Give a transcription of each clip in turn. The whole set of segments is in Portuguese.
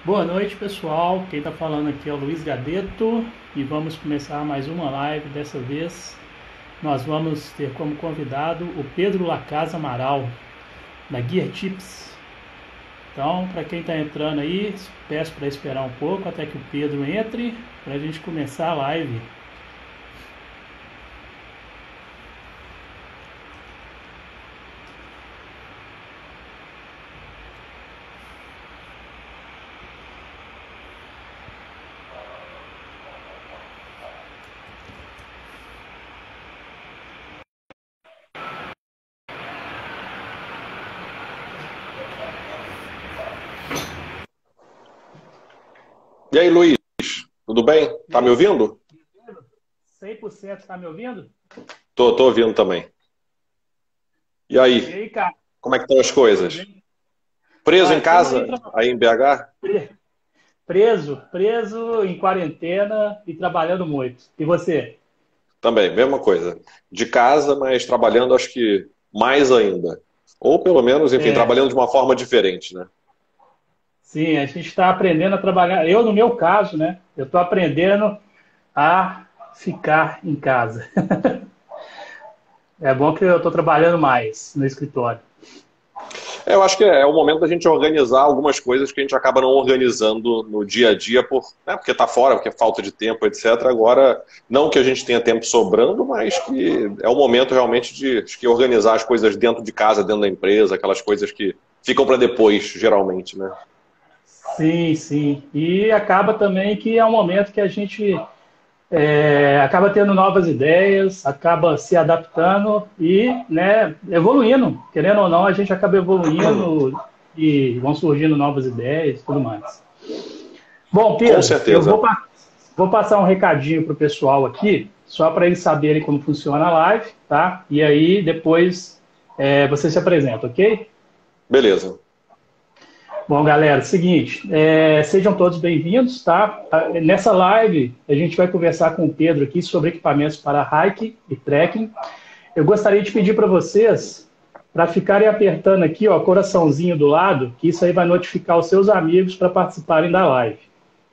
Boa noite, pessoal. Quem está falando aqui é o Luiz Gadeto e vamos começar mais uma live. Dessa vez nós vamos ter como convidado o Pedro Lacasa Amaral, da Gear Tips. Então, para quem está entrando aí, peço para esperar um pouco até que o Pedro entre para a gente começar a live. E aí, Luiz, tudo bem? E Tá me aí, ouvindo? 100%, está me ouvindo? Tô ouvindo também. E E aí, aí, cara, como é que estão as tudo coisas? bem? Preso Olha, em estamos aí casa, aí em BH? preso em quarentena e trabalhando muito. E você? Também, mesma coisa. De casa, mas trabalhando acho que mais ainda. Ou pelo menos, enfim, É, trabalhando de uma forma diferente, né? sim, a gente está aprendendo a trabalhar. Eu, no meu caso, né? Eu estou aprendendo a ficar em casa. É bom que eu estou trabalhando mais no escritório. Eu acho que é o momento da gente organizar algumas coisas que a gente acaba não organizando no dia a dia, porque tá fora, porque é falta de tempo, etc. Agora, não que a gente tenha tempo sobrando, mas que é o momento realmente de acho que organizar as coisas dentro de casa, dentro da empresa, aquelas coisas que ficam para depois, geralmente, né? Sim, sim. E acaba também que é um momento que a gente acaba tendo novas ideias, acaba se adaptando e, né, evoluindo. Querendo ou não, a gente acaba evoluindo e vão surgindo novas ideias e tudo mais. Bom, Com Pedro, certeza. vou passar um recadinho para o pessoal aqui, só para eles saberem como funciona a live, tá? E aí depois você se apresenta, ok? Beleza. Bom, galera, seguinte, sejam todos bem-vindos, tá? Nessa live a gente vai conversar com o Pedro aqui sobre equipamentos para hike e trekking. Eu gostaria de pedir para vocês para ficarem apertando aqui, ó, coraçãozinho do lado, que isso aí vai notificar os seus amigos para participarem da live.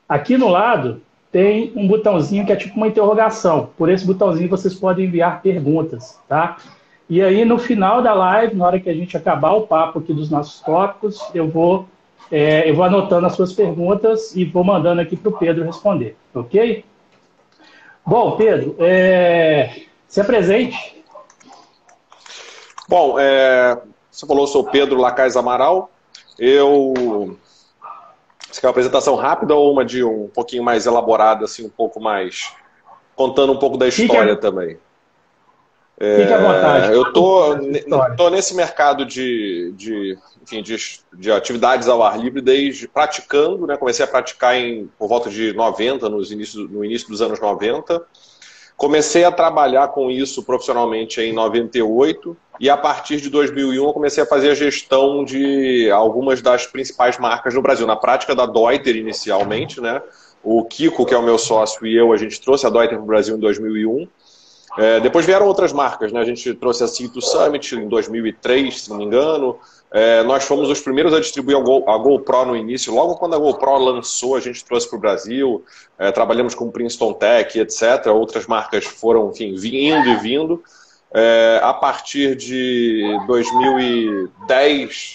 Aqui no lado tem um botãozinho que é tipo uma interrogação. Por esse botãozinho vocês podem enviar perguntas, tá? E aí no final da live, na hora que a gente acabar o papo aqui dos nossos tópicos, eu vou anotando as suas perguntas e vou mandando aqui para o Pedro responder, ok? Bom, Pedro, se apresente. Bom, você falou, eu sou Pedro Lacais Amaral. Eu. Você quer uma apresentação rápida ou uma de um pouquinho mais elaborada, assim, um pouco mais. Contando um pouco da Fique história também? fique à vontade. Eu Conta um pouco tô, da sua história. tô nesse mercado enfim, de atividades ao ar livre desde praticando, né? Comecei a praticar por volta de 90, no início dos anos 90. Comecei a trabalhar com isso profissionalmente em 98 e a partir de 2001 eu comecei a fazer a gestão de algumas das principais marcas no Brasil. Na prática da Deuter inicialmente, né? O Kiko, que é o meu sócio, e eu, a gente trouxe a Deuter para o Brasil em 2001. Depois vieram outras marcas, né? A gente trouxe a Cito Summit em 2003, se não me engano. Nós fomos os primeiros a distribuir a GoPro no início. Logo quando a GoPro lançou, a gente trouxe para o Brasil. Trabalhamos com Princeton Tech, etc. Outras marcas foram, enfim, vindo e vindo. A partir de 2010,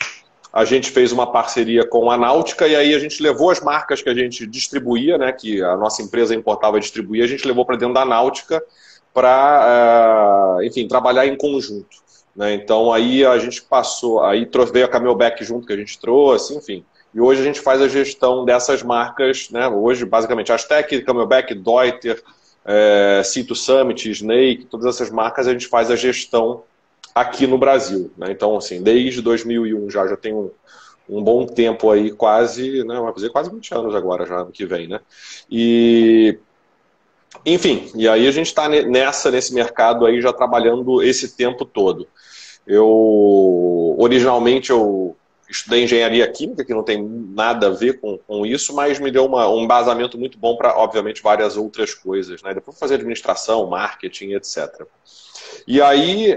a gente fez uma parceria com a Náutica e aí a gente levou as marcas que a gente distribuía, né, que a nossa empresa importava e distribuía, a gente levou para dentro da Náutica para, enfim, trabalhar em conjunto. Né? Então aí a gente passou, aí veio a Camelback junto que a gente trouxe, enfim. E hoje a gente faz a gestão dessas marcas, né? Hoje, basicamente, Aztec, Camelback, Deuter, Cito Summit, Snake, todas essas marcas a gente faz a gestão aqui no Brasil. Né? Então, assim, desde 2001 já tem um bom tempo aí, quase, né? Vai fazer quase 20 anos agora, já ano que vem, né? E enfim, e aí a gente está nesse mercado aí já trabalhando esse tempo todo. Originalmente, eu estudei engenharia química, que não tem nada a ver com isso, mas me deu um embasamento muito bom para, obviamente, várias outras coisas. Né? Depois fazer administração, marketing, etc. E aí,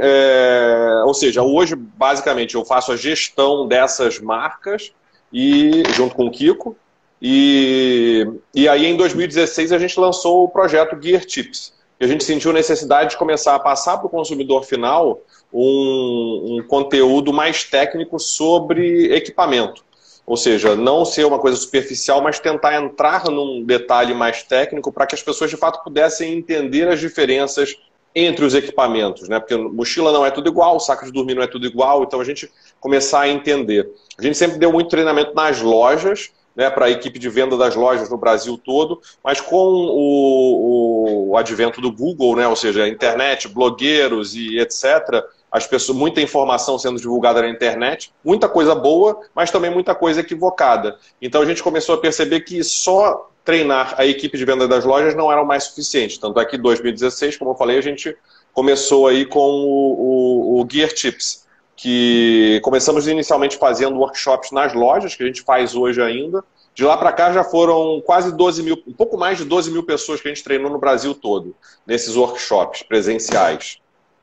ou seja, hoje, basicamente, eu faço a gestão dessas marcas, e junto com o Kiko. E aí, em 2016, a gente lançou o projeto Gear Tips. E a gente sentiu necessidade de começar a passar para o consumidor final um conteúdo mais técnico sobre equipamento. Ou seja, não ser uma coisa superficial, mas tentar entrar num detalhe mais técnico para que as pessoas, de fato, pudessem entender as diferenças entre os equipamentos, né? Porque mochila não é tudo igual, saco de dormir não é tudo igual, então a gente começar a entender. A gente sempre deu muito treinamento nas lojas, né, para a equipe de venda das lojas no Brasil todo, mas com o advento do Google, né, ou seja, internet, blogueiros e etc., as pessoas, muita informação sendo divulgada na internet, muita coisa boa, mas também muita coisa equivocada. Então a gente começou a perceber que só treinar a equipe de venda das lojas não era o mais suficiente. Tanto é que em 2016, como eu falei, a gente começou aí com o Gear Tips, que começamos inicialmente fazendo workshops nas lojas, que a gente faz hoje ainda. De lá para cá já foram quase 12 mil, um pouco mais de 12 mil pessoas que a gente treinou no Brasil todo, nesses workshops presenciais.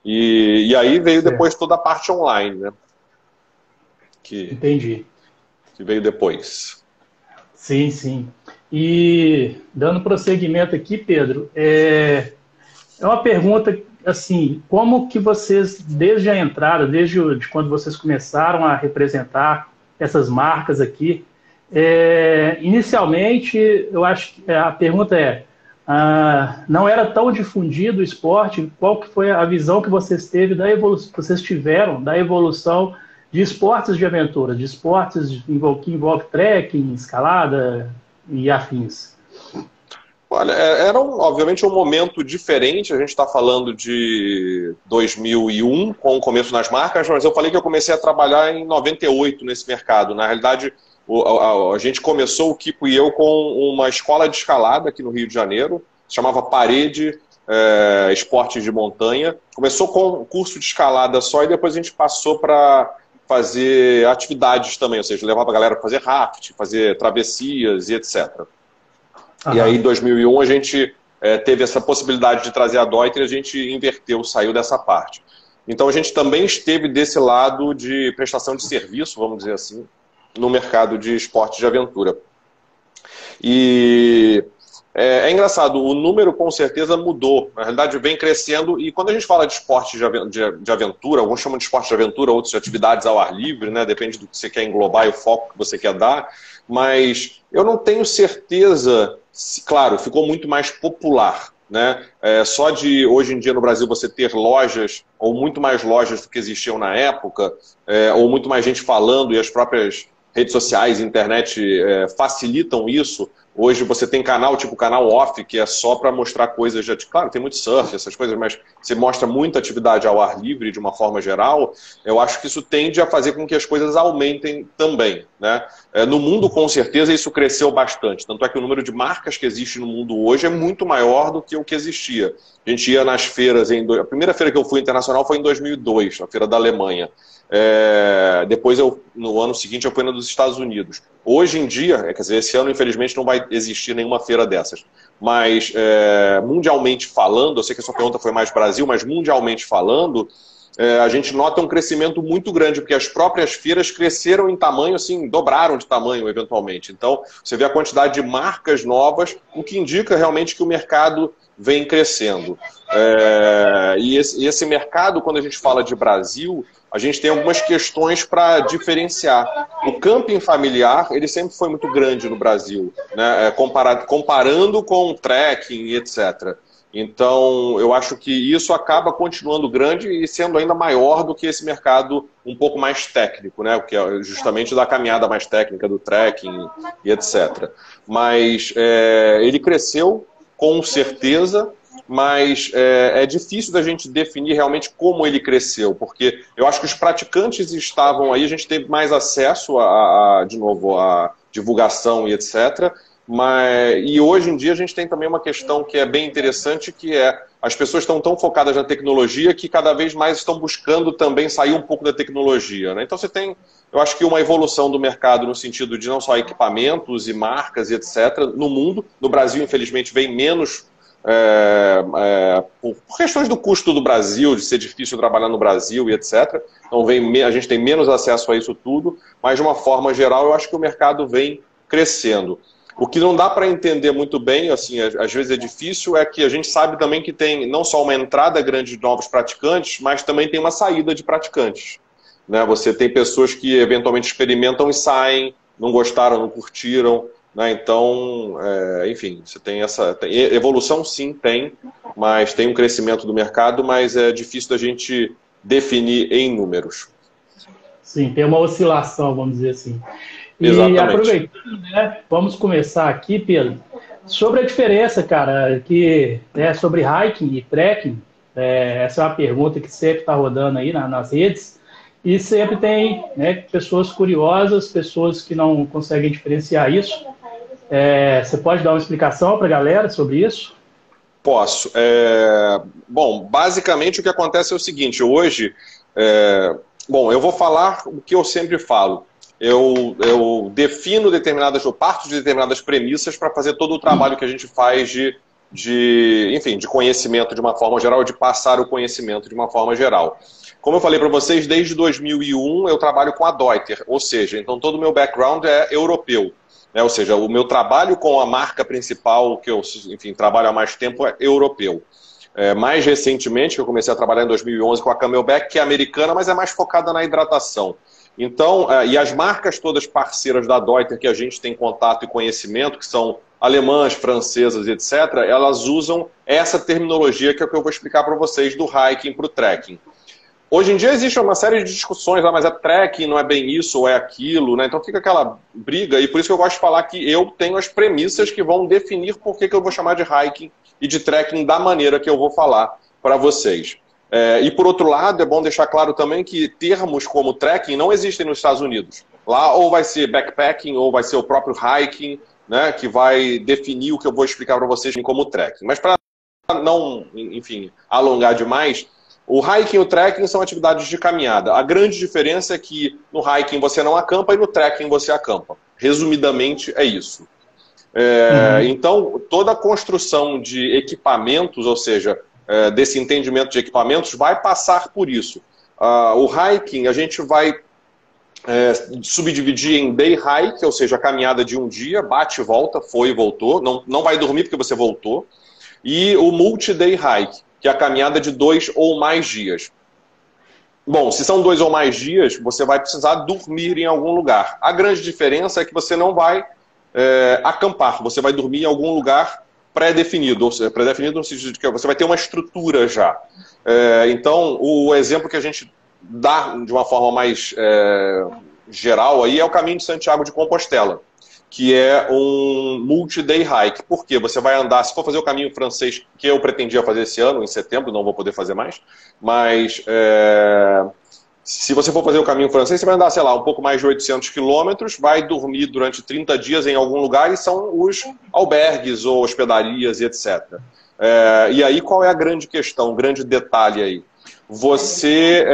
E aí veio depois toda a parte online, né? Entendi. Que veio depois. Sim, sim. E dando prosseguimento aqui, Pedro, é uma pergunta assim, como que vocês, desde a entrada, desde quando vocês começaram a representar essas marcas aqui, inicialmente, eu acho que a pergunta não era tão difundido o esporte, qual que foi a visão que vocês tiveram da evolução de esportes de aventura, de esportes que envolve trekking, escalada e afins? Olha, era obviamente um momento diferente, a gente está falando de 2001, com o começo nas marcas, mas eu falei que eu comecei a trabalhar em 98 nesse mercado. Na realidade, a gente começou, o Kiko e eu, com uma escola de escalada aqui no Rio de Janeiro, se chamava Parede Esportes de Montanha. Começou com um curso de escalada só e depois a gente passou para fazer atividades também, ou seja, levava a galera para fazer raft, fazer travessias e etc. E aí, em 2001, a gente teve essa possibilidade de trazer a Deuter e a gente inverteu, saiu dessa parte. Então, a gente também esteve desse lado de prestação de serviço, vamos dizer assim, no mercado de esporte de aventura. E é engraçado, o número com certeza mudou. Na realidade, vem crescendo. E quando a gente fala de esporte de aventura, alguns chamam de esporte de aventura, outros de atividades ao ar livre, né? Depende do que você quer englobar e o foco que você quer dar. Mas eu não tenho certeza. Claro, ficou muito mais popular, né? Só de hoje em dia no Brasil você ter lojas, ou muito mais lojas do que existiam na época, ou muito mais gente falando, e as próprias redes sociais, internet facilitam isso. Hoje você tem canal tipo canal off, que é só para mostrar coisas claro, tem muito surf, essas coisas, mas você mostra muita atividade ao ar livre de uma forma geral. Eu acho que isso tende a fazer com que as coisas aumentem também, né? No mundo, com certeza, isso cresceu bastante. Tanto é que o número de marcas que existe no mundo hoje é muito maior do que o que existia. A gente ia nas feiras, a primeira feira que eu fui internacional foi em 2002, na Feira da Alemanha. Depois, no ano seguinte, eu fui na dos Estados Unidos. Hoje em dia, quer dizer, esse ano, infelizmente, não vai existir nenhuma feira dessas. Mas, mundialmente falando, eu sei que a sua pergunta foi mais Brasil, mas mundialmente falando, a gente nota um crescimento muito grande, porque as próprias feiras cresceram em tamanho, assim, dobraram de tamanho, eventualmente. Então, você vê a quantidade de marcas novas, o que indica realmente que o mercado vem crescendo. E esse mercado, quando a gente fala de Brasil, a gente tem algumas questões para diferenciar. O camping familiar, ele sempre foi muito grande no Brasil, né? Comparando com o trekking e etc. Então, eu acho que isso acaba continuando grande e sendo ainda maior do que esse mercado um pouco mais técnico, né? Que é justamente da caminhada mais técnica, do trekking e etc. Mas ele cresceu com certeza, mas é difícil da gente definir realmente como ele cresceu, porque eu acho que os praticantes estavam aí, a gente teve mais acesso de novo, à divulgação e etc., e hoje em dia a gente tem também uma questão que é bem interessante, que as pessoas estão tão focadas na tecnologia que cada vez mais estão buscando também sair um pouco da tecnologia, né? Então você tem, eu acho que uma evolução do mercado no sentido de não só equipamentos e marcas e etc. no mundo. No Brasil, infelizmente, vem menos por questões do custo do Brasil, de ser difícil trabalhar no Brasil e etc. Então a gente tem menos acesso a isso tudo, mas de uma forma geral eu acho que o mercado vem crescendo. O que não dá para entender muito bem, assim, às vezes é difícil, é que a gente sabe também que tem não só uma entrada grande de novos praticantes, mas também tem uma saída de praticantes, né? Você tem pessoas que eventualmente experimentam e saem, não gostaram, não curtiram, né? Então, enfim, você tem evolução, sim, tem, mas tem um crescimento do mercado, mas é difícil da gente definir em números. Sim, tem uma oscilação, vamos dizer assim. E Exatamente. aproveitando, né, vamos começar aqui, Pedro, sobre a diferença, cara, sobre hiking e trekking. Essa é uma pergunta que sempre está rodando aí nas redes, e sempre tem, né, pessoas curiosas, pessoas que não conseguem diferenciar isso. Você pode dar uma explicação para a galera sobre isso? Posso. Bom, basicamente o que acontece é o seguinte, hoje, bom, eu vou falar o que eu sempre falo. Eu defino eu parto de determinadas premissas para fazer todo o trabalho que a gente faz enfim, de conhecimento de uma forma geral, de passar o conhecimento de uma forma geral. Como eu falei para vocês, desde 2001 eu trabalho com a Deuter, ou seja, então todo o meu background é europeu. Ou seja, o meu trabalho com a marca principal, que eu, enfim, trabalho há mais tempo, é europeu. Mais recentemente, eu comecei a trabalhar em 2011 com a Camelback, que é americana, mas é mais focada na hidratação. Então, e as marcas todas parceiras da Deuter que a gente tem contato e conhecimento, que são alemãs, francesas, etc., elas usam essa terminologia que é o que eu vou explicar para vocês, do hiking para o trekking. Hoje em dia existe uma série de discussões, mas é trekking, não é bem isso ou é aquilo, né? Então fica aquela briga, e por isso que eu gosto de falar que eu tenho as premissas que vão definir por que eu vou chamar de hiking e de trekking da maneira que eu vou falar para vocês. E por outro lado, é bom deixar claro também que termos como trekking não existem nos Estados Unidos. Lá ou vai ser backpacking ou vai ser o próprio hiking, né, que vai definir o que eu vou explicar para vocês como trekking. Mas para não, enfim, alongar demais, o hiking e o trekking são atividades de caminhada. A grande diferença é que no hiking você não acampa e no trekking você acampa. Resumidamente, é isso. Então, toda a construção de equipamentos, ou seja, desse entendimento de equipamentos, vai passar por isso. O hiking a gente vai subdividir em day hike, ou seja, a caminhada de um dia, bate e volta, foi e voltou, não vai dormir porque você voltou, e o multi-day hike, que é a caminhada de 2 ou mais dias. Bom, se são 2 ou mais dias, você vai precisar dormir em algum lugar. A grande diferença é que você não vai acampar, você vai dormir em algum lugar pré-definido, ou seja, pré-definido no sentido de que você vai ter uma estrutura já. Então, o exemplo que a gente dá de uma forma mais geral aí é o Caminho de Santiago de Compostela, que é um multi-day hike. Por quê? Você vai andar, se for fazer o caminho francês, que eu pretendia fazer esse ano, em setembro, não vou poder fazer mais, mas se você for fazer o caminho francês, você vai andar, sei lá, um pouco mais de 800 quilômetros, vai dormir durante 30 dias em algum lugar, e são os albergues ou hospedarias e etc. E aí qual é a grande questão, o grande detalhe aí? Você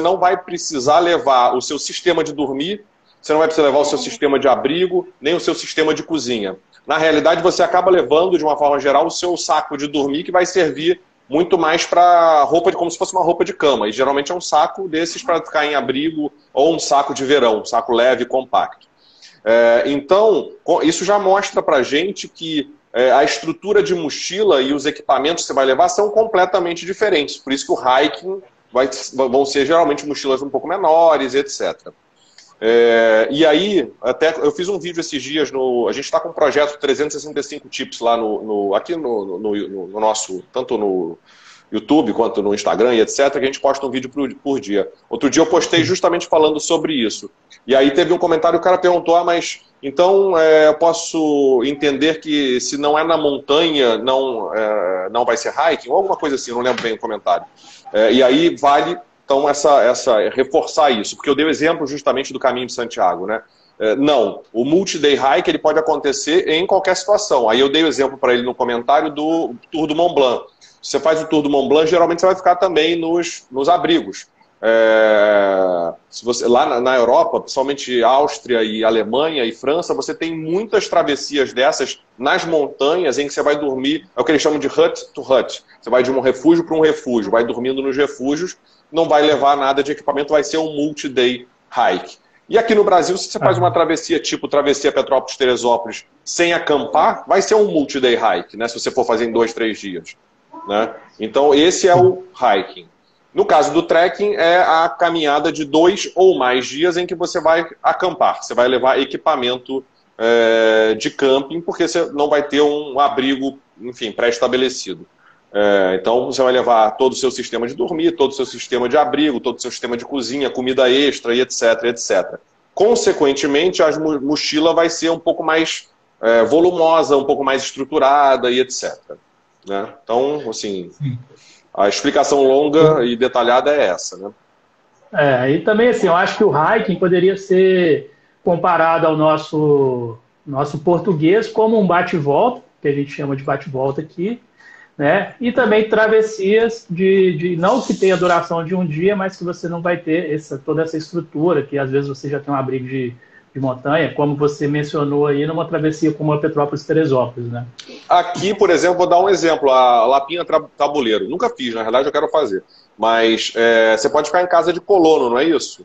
não vai precisar levar o seu sistema de dormir, você não vai precisar levar o seu sistema de abrigo, nem o seu sistema de cozinha. Na realidade, você acaba levando, de uma forma geral, o seu saco de dormir, que vai servir muito mais para roupa, como se fosse uma roupa de cama. E geralmente é um saco desses para ficar em abrigo, ou um saco de verão, um saco leve e compacto. Então, isso já mostra para a gente que a estrutura de mochila e os equipamentos que você vai levar são completamente diferentes. Por isso que o hiking vão ser geralmente mochilas um pouco menores, etc. E aí, até eu fiz um vídeo esses dias, a gente está com um projeto 365 tips lá aqui no nosso, tanto no YouTube quanto no Instagram e etc, que a gente posta um vídeo por dia. Outro dia eu postei justamente falando sobre isso. E aí teve um comentário, o cara perguntou, mas então eu posso entender que se não é na montanha, não vai ser hiking? Ou alguma coisa assim, eu não lembro bem o comentário. E aí vale... Então, reforçar isso, porque eu dei o exemplo justamente do Caminho de Santiago, né? Não, o multi-day hike ele pode acontecer em qualquer situação. Aí eu dei o exemplo para ele no comentário do Tour do Mont Blanc. Se você faz o Tour do Mont Blanc, geralmente você vai ficar também nos abrigos. Lá na Europa, principalmente Áustria e Alemanha e França, você tem muitas travessias dessas nas montanhas em que você vai dormir, é o que eles chamam de hut to hut. Você vai de um refúgio para um refúgio, vai dormindo nos refúgios, não vai levar nada de equipamento, vai ser um multi-day hike. E aqui no Brasil, se você faz uma travessia tipo travessia Petrópolis-Teresópolis sem acampar, vai ser um multi-day hike, né? Se você for fazer em 2, 3 dias. Né? Então, esse é o hiking. No caso do trekking, é a caminhada de 2 ou mais dias em que você vai acampar. Você vai levar equipamento de camping, porque você não vai ter um abrigo, enfim, pré-estabelecido. Então, você vai levar todo o seu sistema de dormir, todo o seu sistema de abrigo, todo o seu sistema de cozinha, comida extra, e etc, etc. Consequentemente, a mochila vai ser um pouco mais volumosa, um pouco mais estruturada, e etc. Né? Então, assim, a explicação longa e detalhada é essa, né? E também, assim, eu acho que o hiking poderia ser comparado ao nosso português como um bate-volta, que a gente chama de bate-volta aqui, né? E também travessias de não que tenha duração de um dia, mas que você não vai ter toda essa estrutura, que às vezes você já tem um abrigo de montanha, como você mencionou aí numa travessia como a Petrópolis-Teresópolis, né? Aqui, por exemplo, vou dar um exemplo, a Lapinha Tabuleiro. Nunca fiz, na verdade eu quero fazer. Mas você pode ficar em casa de colono, não é isso?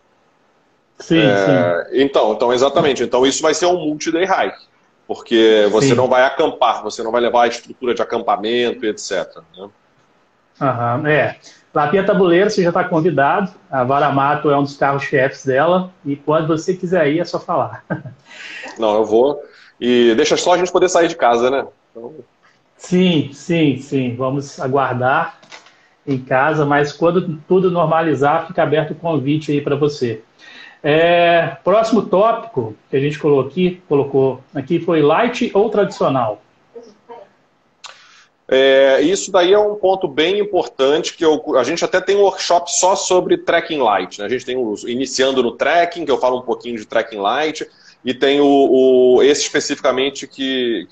Sim, sim. Então, exatamente. Então isso vai ser um multi-day hike. Porque você não vai acampar, você não vai levar a estrutura de acampamento, etc. Né? Lapinha Tabuleiro, você já está convidado. A Varamato é um dos carros-chefes dela. E quando você quiser ir, é só falar. Não, eu vou. E deixa só a gente poder sair de casa, né? Então... Sim, sim, sim. Vamos aguardar em casa, mas quando tudo normalizar, fica aberto o convite aí para você. Próximo tópico que a gente colocou aqui foi light ou tradicional? Isso daí é um ponto bem importante, que a gente até tem um workshop só sobre trekking light. Né? A gente tem iniciando no trekking, que eu falo um pouquinho de trekking light, e tem esse especificamente que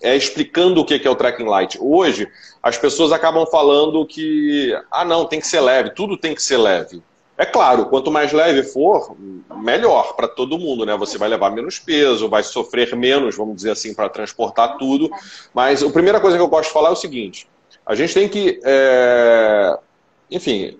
é explicando o que é o trekking light. Hoje, as pessoas acabam falando que, não, tem que ser leve, tudo tem que ser leve. É claro, quanto mais leve for, melhor para todo mundo, né? Você vai levar menos peso, vai sofrer menos, vamos dizer assim, para transportar tudo. Mas a primeira coisa que eu gosto de falar é o seguinte: a gente tem que, enfim,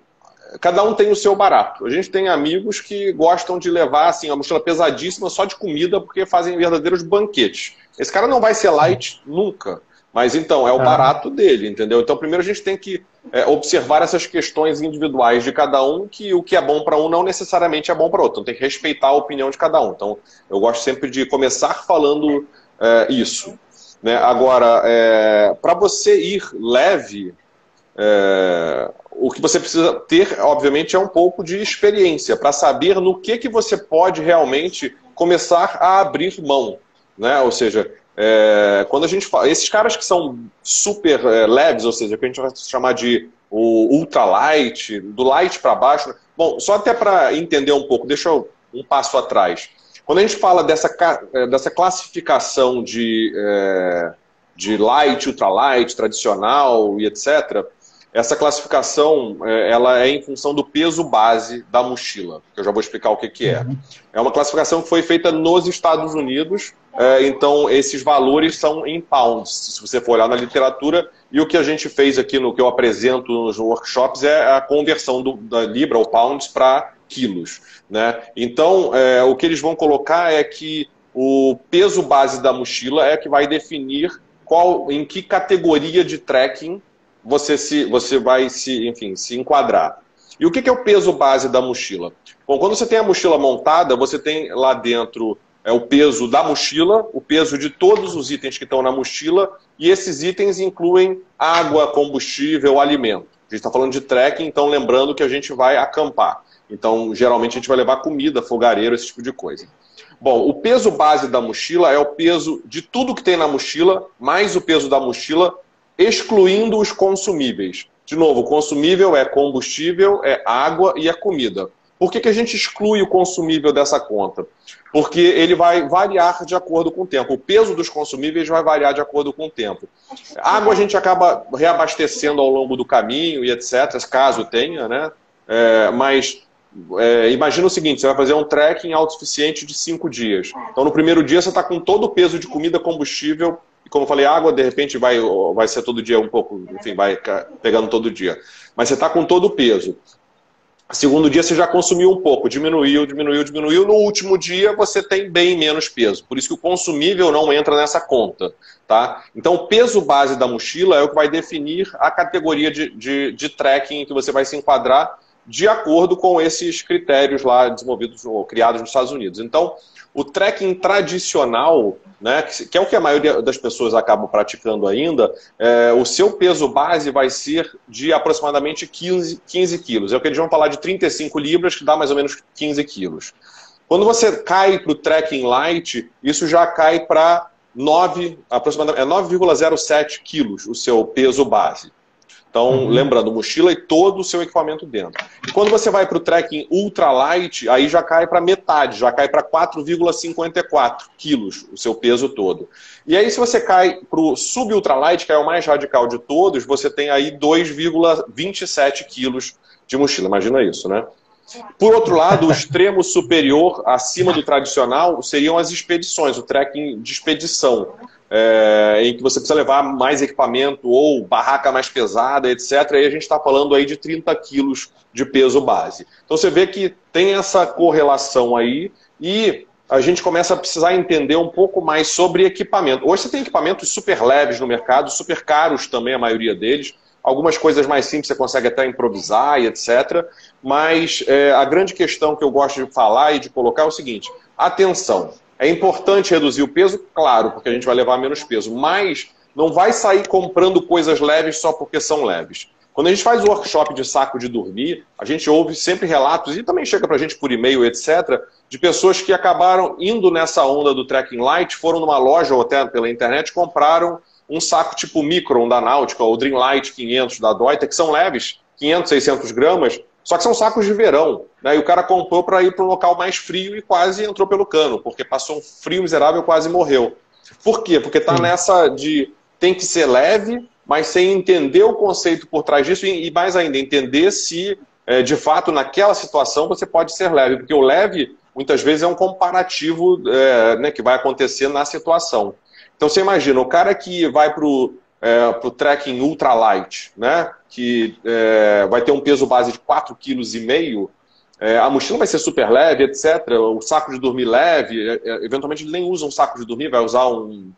cada um tem o seu barato. A gente tem amigos que gostam de levar assim, uma mochila pesadíssima só de comida porque fazem verdadeiros banquetes. Esse cara não vai ser light nunca. Mas então, é o barato dele, entendeu? Então, primeiro a gente tem que observar essas questões individuais de cada um, que o que é bom para um não necessariamente é bom para outro. Então, tem que respeitar a opinião de cada um. Então, eu gosto sempre de começar falando isso. Né? Agora, para você ir leve, o que você precisa ter, obviamente, é um pouco de experiência, para saber no que você pode realmente começar a abrir mão. Né? Ou seja... quando a gente fala, esses caras que são super leves, ou seja, que a gente vai chamar de ultralight, do light para baixo. Né? Bom, só até para entender um pouco, deixa eu um passo atrás. Quando a gente fala dessa classificação de light, ultralight, tradicional e etc., essa classificação ela é em função do peso base da mochila, que eu já vou explicar o que é. É uma classificação que foi feita nos Estados Unidos, então esses valores são em pounds, se você for olhar na literatura, e o que a gente fez aqui no que eu apresento nos workshops é a conversão da libra ou pounds para quilos. Né? Então, o que eles vão colocar é que o peso base da mochila é que vai definir em que categoria de trekking você vai se enquadrar. E o que é o peso base da mochila? Bom, quando você tem a mochila montada, você tem lá dentro o peso da mochila, o peso de todos os itens que estão na mochila, e esses itens incluem água, combustível, alimento. A gente está falando de trekking, então lembrando que a gente vai acampar. Então, geralmente a gente vai levar comida, fogareiro, esse tipo de coisa. Bom, o peso base da mochila é o peso de tudo que tem na mochila, mais o peso da mochila, excluindo os consumíveis. De novo, o consumível é combustível, é água e é comida. Por que a gente exclui o consumível dessa conta? Porque ele vai variar de acordo com o tempo. O peso dos consumíveis vai variar de acordo com o tempo. A água a gente acaba reabastecendo ao longo do caminho e etc., caso tenha, né? Mas imagina o seguinte, você vai fazer um trekking autossuficiente de 5 dias. Então no primeiro dia você está com todo o peso de comida, combustível, e como eu falei, água de repente vai ser todo dia um pouco, enfim, vai pegando todo dia. Mas você está com todo o peso. Segundo dia você já consumiu um pouco, diminuiu. No último dia você tem bem menos peso. Por isso que o consumível não entra nessa conta. Tá? Então o peso base da mochila é o que vai definir a categoria de trekking que você vai se enquadrar de acordo com esses critérios lá desenvolvidos ou criados nos Estados Unidos. Então, o trekking tradicional, né, que é o que a maioria das pessoas acabam praticando ainda, o seu peso base vai ser de aproximadamente 15 quilos. É o que eles vão falar de 35 libras, que dá mais ou menos 15 quilos. Quando você cai para o trekking light, isso já cai para aproximadamente 9,07 quilos o seu peso base. Então, lembrando, mochila e todo o seu equipamento dentro. E quando você vai para o trekking ultralight, aí já cai para metade, já cai para 4,54 quilos o seu peso todo. E aí, se você cai para o sub-ultralight, que é o mais radical de todos, você tem aí 2,27 quilos de mochila. Imagina isso, né? Por outro lado, o extremo superior, acima do tradicional, seriam as expedições, o trekking de expedição. Em que você precisa levar mais equipamento ou barraca mais pesada, etc. E a gente está falando aí de 30 quilos de peso base. Então você vê que tem essa correlação aí e a gente começa a precisar entender um pouco mais sobre equipamento. Hoje você tem equipamentos super leves no mercado, super caros também a maioria deles. Algumas coisas mais simples você consegue até improvisar e etc. Mas a grande questão que eu gosto de falar e de colocar é o seguinte: atenção. É importante reduzir o peso? Claro, porque a gente vai levar menos peso, mas não vai sair comprando coisas leves só porque são leves. Quando a gente faz o workshop de saco de dormir, a gente ouve sempre relatos, e também chega pra gente por e-mail, etc., de pessoas que acabaram indo nessa onda do trekking light, foram numa loja ou até pela internet, compraram um saco tipo Micron da Náutica, ou Dreamlight 500 da Deuter, que são leves, 500, 600 gramas, só que são sacos de verão, né? E o cara comprou para ir para um local mais frio e quase entrou pelo cano, porque passou um frio miserável e quase morreu. Por quê? Porque está nessa de tem que ser leve, mas sem entender o conceito por trás disso e mais ainda, entender se de fato naquela situação você pode ser leve, porque o leve muitas vezes é um comparativo né, que vai acontecer na situação. Então você imagina, o cara que vai para o trekking ultralight, né, que vai ter um peso base de 4,5 kg, a mochila vai ser super leve, etc. O saco de dormir leve, eventualmente ele nem usa um saco de dormir, vai usar um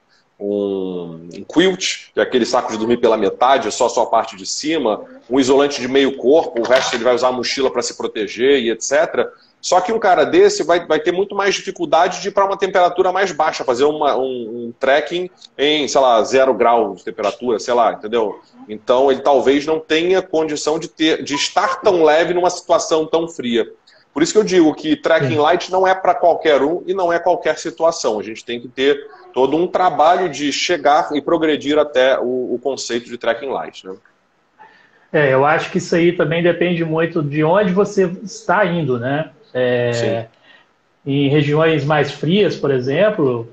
quilt, que é aquele saco de dormir pela metade, só a sua parte de cima, um isolante de meio corpo, o resto ele vai usar a mochila para se proteger e etc. Só que um cara desse vai ter muito mais dificuldade de ir para uma temperatura mais baixa, fazer um trekking em, sei lá, 0 graus de temperatura, sei lá, entendeu? Então ele talvez não tenha condição de estar tão leve numa situação tão fria. Por isso que eu digo que trekking light não é para qualquer um e não é qualquer situação. A gente tem que ter todo um trabalho de chegar e progredir até o conceito de trekking light, né? Eu acho que isso aí também depende muito de onde você está indo, né? Em regiões mais frias, por exemplo,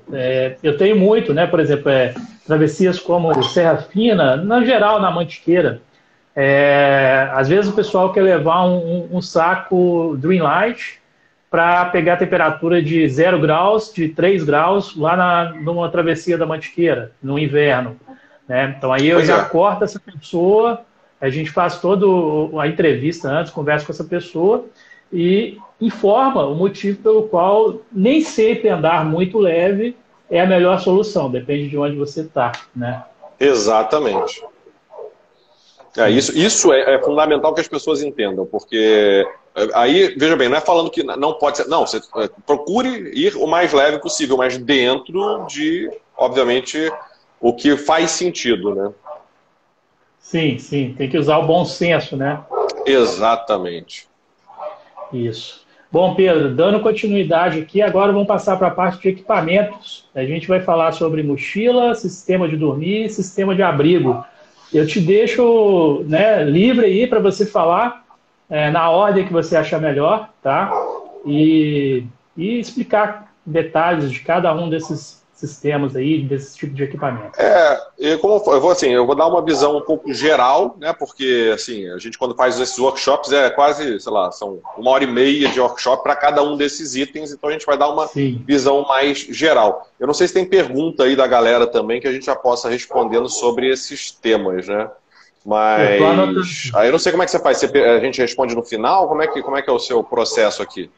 eu tenho muito, né? Por exemplo, travessias como Serra Fina, no geral na Mantiqueira. Às vezes o pessoal quer levar um saco Dreamlight para pegar a temperatura de 0 graus, de 3 graus, lá numa travessia da Mantiqueira, no inverno, né? Então aí eu já corto essa pessoa, a gente faz toda a entrevista antes, conversa com essa pessoa e informa o motivo pelo qual nem sempre andar muito leve é a melhor solução, depende de onde você está, né? Exatamente. Isso é fundamental que as pessoas entendam, porque aí, veja bem, não é falando que não pode ser, não, você procure ir o mais leve possível, mas dentro de, obviamente, o que faz sentido, né? Sim, tem que usar o bom senso, né? Exatamente. Isso. Bom, Pedro, dando continuidade aqui, agora vamos passar para a parte de equipamentos. A gente vai falar sobre mochila, sistema de dormir, sistema de abrigo. Eu te deixo, né, livre aí para você falar na ordem que você achar melhor, tá? E explicar detalhes de cada um desses sistemas aí, desse tipo de equipamento. Eu vou dar uma visão um pouco geral, né? Porque assim, a gente quando faz esses workshops quase, sei lá, são 1h30 de workshop para cada um desses itens, então a gente vai dar uma visão mais geral. Eu não sei se tem pergunta aí da galera também que a gente já possa respondendo sobre esses temas, né? Mas aí eu não sei como é que você faz. A gente responde no final? Como é que é o seu processo aqui?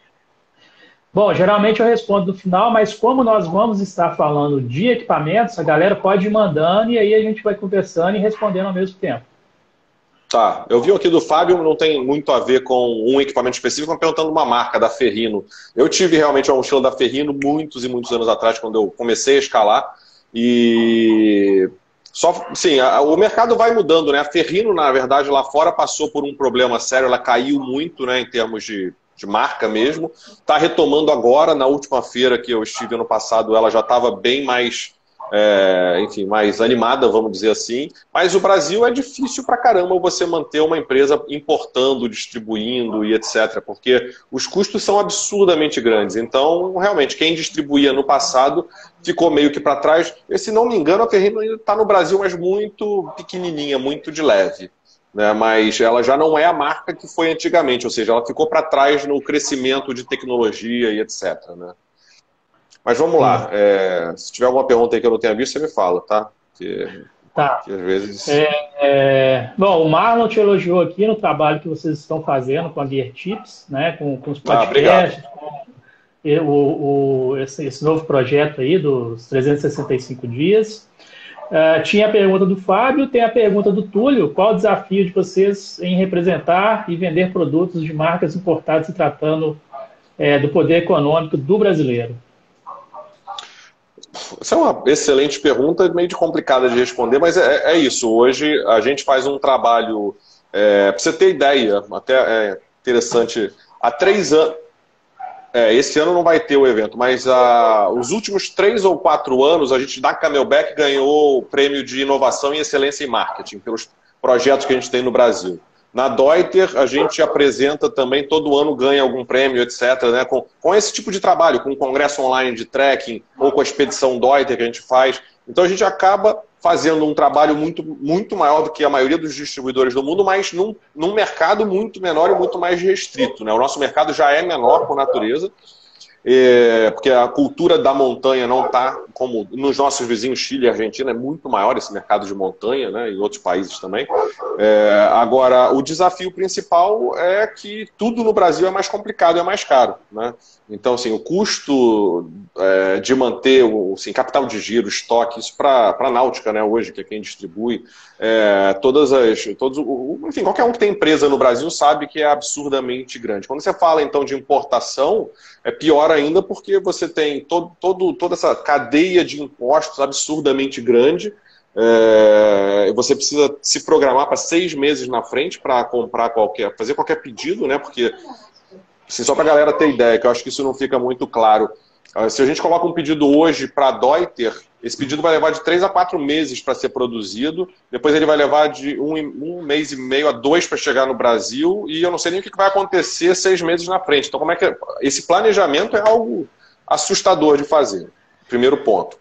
Bom, geralmente eu respondo no final, mas como nós vamos estar falando de equipamentos, a galera pode ir mandando e aí a gente vai conversando e respondendo ao mesmo tempo. Tá, eu vi aqui do Fábio, não tem muito a ver com um equipamento específico, mas perguntando uma marca, da Ferrino. Eu tive realmente uma mochila da Ferrino muitos e muitos anos atrás, quando eu comecei a escalar, e só, sim, o mercado vai mudando, né? A Ferrino, na verdade, lá fora passou por um problema sério, ela caiu muito, né, em termos de marca mesmo. Está retomando agora, na última feira que eu estive ano passado, ela já estava bem mais, enfim, mais animada, vamos dizer assim. Mas o Brasil é difícil pra caramba você manter uma empresa importando, distribuindo e etc. Porque os custos são absurdamente grandes. Então, realmente, quem distribuía no passado ficou meio que para trás. E, se não me engano, a Ferrino ainda está no Brasil, mas muito pequenininha, muito de leve. Né? Mas ela já não é a marca que foi antigamente. Ou seja, ela ficou para trás no crescimento de tecnologia e etc. Né? Mas vamos lá. Se tiver alguma pergunta aí que eu não tenha visto, você me fala, tá? Tá. Que às vezes... Bom, o Marlon te elogiou aqui no trabalho que vocês estão fazendo com a Gear Tips, né? Com os podcasts, com esse novo projeto aí dos 365 dias. Tinha a pergunta do Fábio, tem a pergunta do Túlio. Qual o desafio de vocês em representar e vender produtos de marcas importadas se tratando do poder econômico do brasileiro? Essa é uma excelente pergunta, meio de complicada de responder, mas é isso. Hoje a gente faz um trabalho, para você ter ideia, até é interessante, há 3 anos, esse ano não vai ter o evento, mas os últimos 3 ou 4 anos a gente da Camelback ganhou o prêmio de inovação e excelência em marketing, pelos projetos que a gente tem no Brasil. Na Deuter, a gente apresenta também, todo ano ganha algum prêmio, etc., né? Com esse tipo de trabalho, com o congresso online de trekking, ou com a expedição Deuter que a gente faz. Então a gente acaba fazendo um trabalho muito, muito maior do que a maioria dos distribuidores do mundo, mas num mercado muito menor e muito mais restrito. Né? O nosso mercado já é menor por natureza, porque a cultura da montanha não está como nos nossos vizinhos Chile e Argentina, é muito maior esse mercado de montanha, né, em outros países também. Agora, o desafio principal é que tudo no Brasil é mais complicado, é mais caro. Né? Então, assim, o custo de manter assim, capital de giro, estoque, isso para a náutica, né, hoje, que é quem distribui, enfim, qualquer um que tem empresa no Brasil sabe que é absurdamente grande. Quando você fala, então, de importação, é pior ainda porque você tem toda essa cadeia de impostos absurdamente grande. Você precisa se programar para 6 meses na frente para fazer qualquer pedido, né? Porque, assim, só para a galera ter ideia, que eu acho que isso não fica muito claro. Se a gente coloca um pedido hoje para a Deuter, esse pedido vai levar de 3 a 4 meses para ser produzido, depois ele vai levar de 1 mês e meio a 2 para chegar no Brasil, e eu não sei nem o que vai acontecer 6 meses na frente. Então, como é que esse planejamento é algo assustador de fazer, primeiro ponto.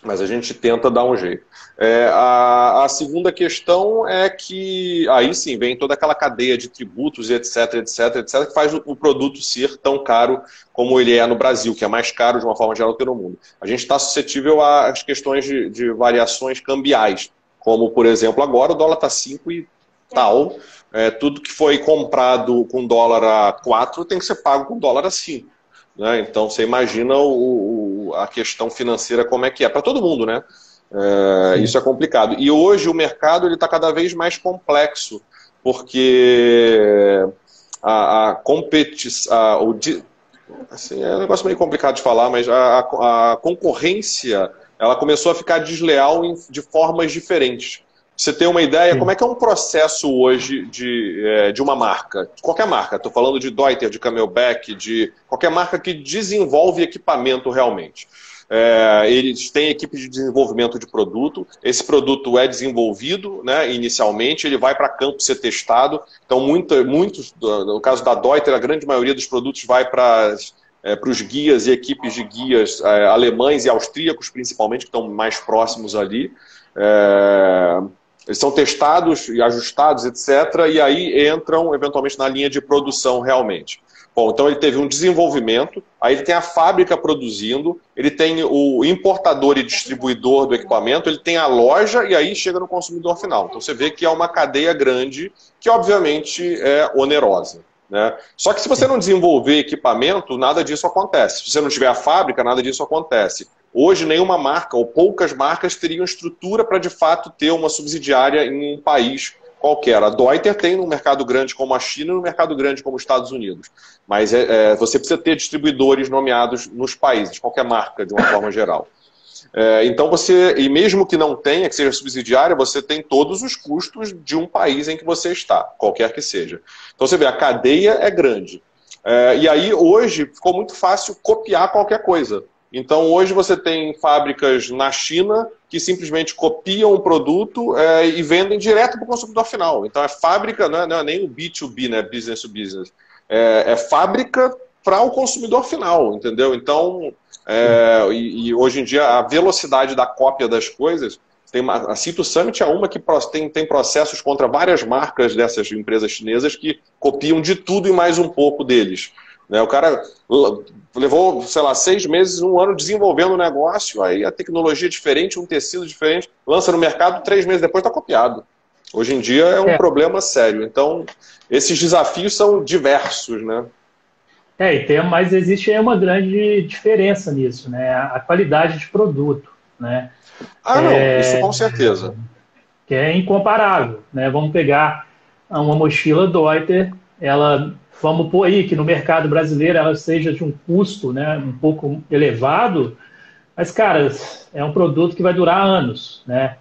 Mas a gente tenta dar um jeito. A segunda questão é que aí sim vem toda aquela cadeia de tributos e etc, que faz o produto ser tão caro como ele é no Brasil, que é mais caro de uma forma geral do que no mundo. A gente está suscetível às questões de variações cambiais, como, por exemplo, agora o dólar está 5 e tal, tudo que foi comprado com dólar a 4 tem que ser pago com dólar a 5. Né? Então você imagina a questão financeira como é que é para todo mundo, né? Isso é complicado. E hoje o mercado está cada vez mais complexo, porque a competição... Assim, é um negócio meio complicado de falar, mas a concorrência ela começou a ficar desleal de formas diferentes. Você tem uma ideia, como é que é um processo hoje de uma marca? De qualquer marca, estou falando de Deuter, de Camelback, de qualquer marca que desenvolve equipamento realmente. Eles têm equipe de desenvolvimento de produto, esse produto é desenvolvido, né, inicialmente, ele vai para campo ser testado, então muitos, no caso da Deuter, a grande maioria dos produtos vai para os guias e equipes de guias alemães e austríacos, principalmente, que estão mais próximos ali. Eles são testados e ajustados, etc., e aí entram, eventualmente, na linha de produção realmente. Bom, então ele teve um desenvolvimento, aí ele tem a fábrica produzindo, ele tem o importador e distribuidor do equipamento, ele tem a loja e aí chega no consumidor final. Então você vê que é uma cadeia grande que obviamente é onerosa, né? Só que se você não desenvolver equipamento, nada disso acontece. Se você não tiver a fábrica, nada disso acontece. Hoje, nenhuma marca, ou poucas marcas, teriam estrutura para, de fato, ter uma subsidiária em um país qualquer. A Deuter tem num mercado grande como a China e num mercado grande como os Estados Unidos. Mas você precisa ter distribuidores nomeados nos países, qualquer marca, de uma forma geral. Então você, e mesmo que não tenha, que seja subsidiária, você tem todos os custos de um país em que você está, qualquer que seja. Então você vê, a cadeia é grande. E aí hoje ficou muito fácil copiar qualquer coisa. Então hoje você tem fábricas na China que simplesmente copiam o produto e vendem direto para o consumidor final. Então é fábrica, não é nem o B2B, né, business to business, é fábrica para o consumidor final, entendeu? Então, e hoje em dia a velocidade da cópia das coisas, a Cito Summit é uma que tem processos contra várias marcas dessas empresas chinesas que copiam de tudo e mais um pouco deles. O cara levou, sei lá, 6 meses, 1 ano desenvolvendo o negócio, aí a tecnologia é diferente, um tecido diferente, lança no mercado, 3 meses depois está copiado. Hoje em dia é um problema sério. Então, esses desafios são diversos, né? Mas existe aí uma grande diferença nisso, né? A qualidade de produto, né? Não, isso com certeza. Que é incomparável, né? Vamos pegar uma mochila Deuter, vamos pôr aí que no mercado brasileiro ela seja de um custo, né, um pouco elevado, mas, cara, é um produto que vai durar anos, né?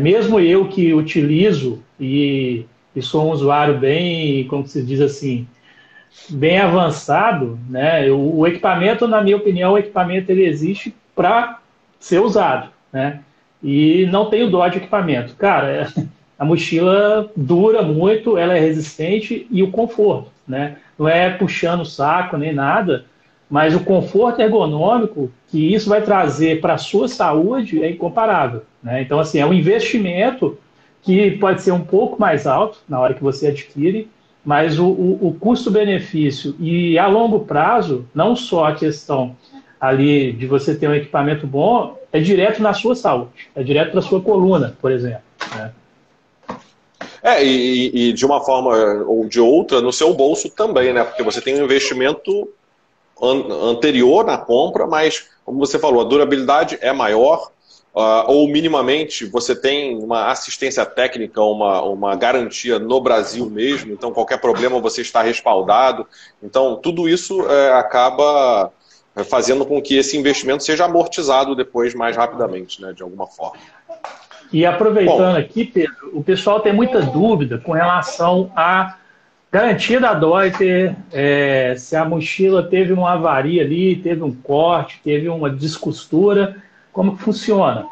Mesmo eu que utilizo e sou um usuário bem, como se diz assim, bem avançado, né? O equipamento, na minha opinião, o equipamento ele existe para ser usado, né? E não tenho dó de equipamento. Cara, a mochila dura muito, ela é resistente e o conforto, né? Não é puxando o saco nem nada, mas o conforto ergonômico que isso vai trazer para a sua saúde é incomparável, né? Então, assim, é um investimento que pode ser um pouco mais alto na hora que você adquire, mas o custo-benefício e a longo prazo, não só a questão ali de você ter um equipamento bom, é direto na sua saúde, é direto para a sua coluna, por exemplo, né? E de uma forma ou de outra, no seu bolso também, né? Porque você tem um investimento anterior na compra, mas, como você falou, a durabilidade é maior, ou minimamente você tem uma assistência técnica, uma garantia no Brasil mesmo, então qualquer problema você está respaldado. Então, tudo isso acaba fazendo com que esse investimento seja amortizado depois mais rapidamente, né? De alguma forma. E aproveitando aqui, Pedro, o pessoal tem muita dúvida com relação à garantia da Deuter, se a mochila teve uma avaria ali, teve um corte, teve uma descostura, como que funciona?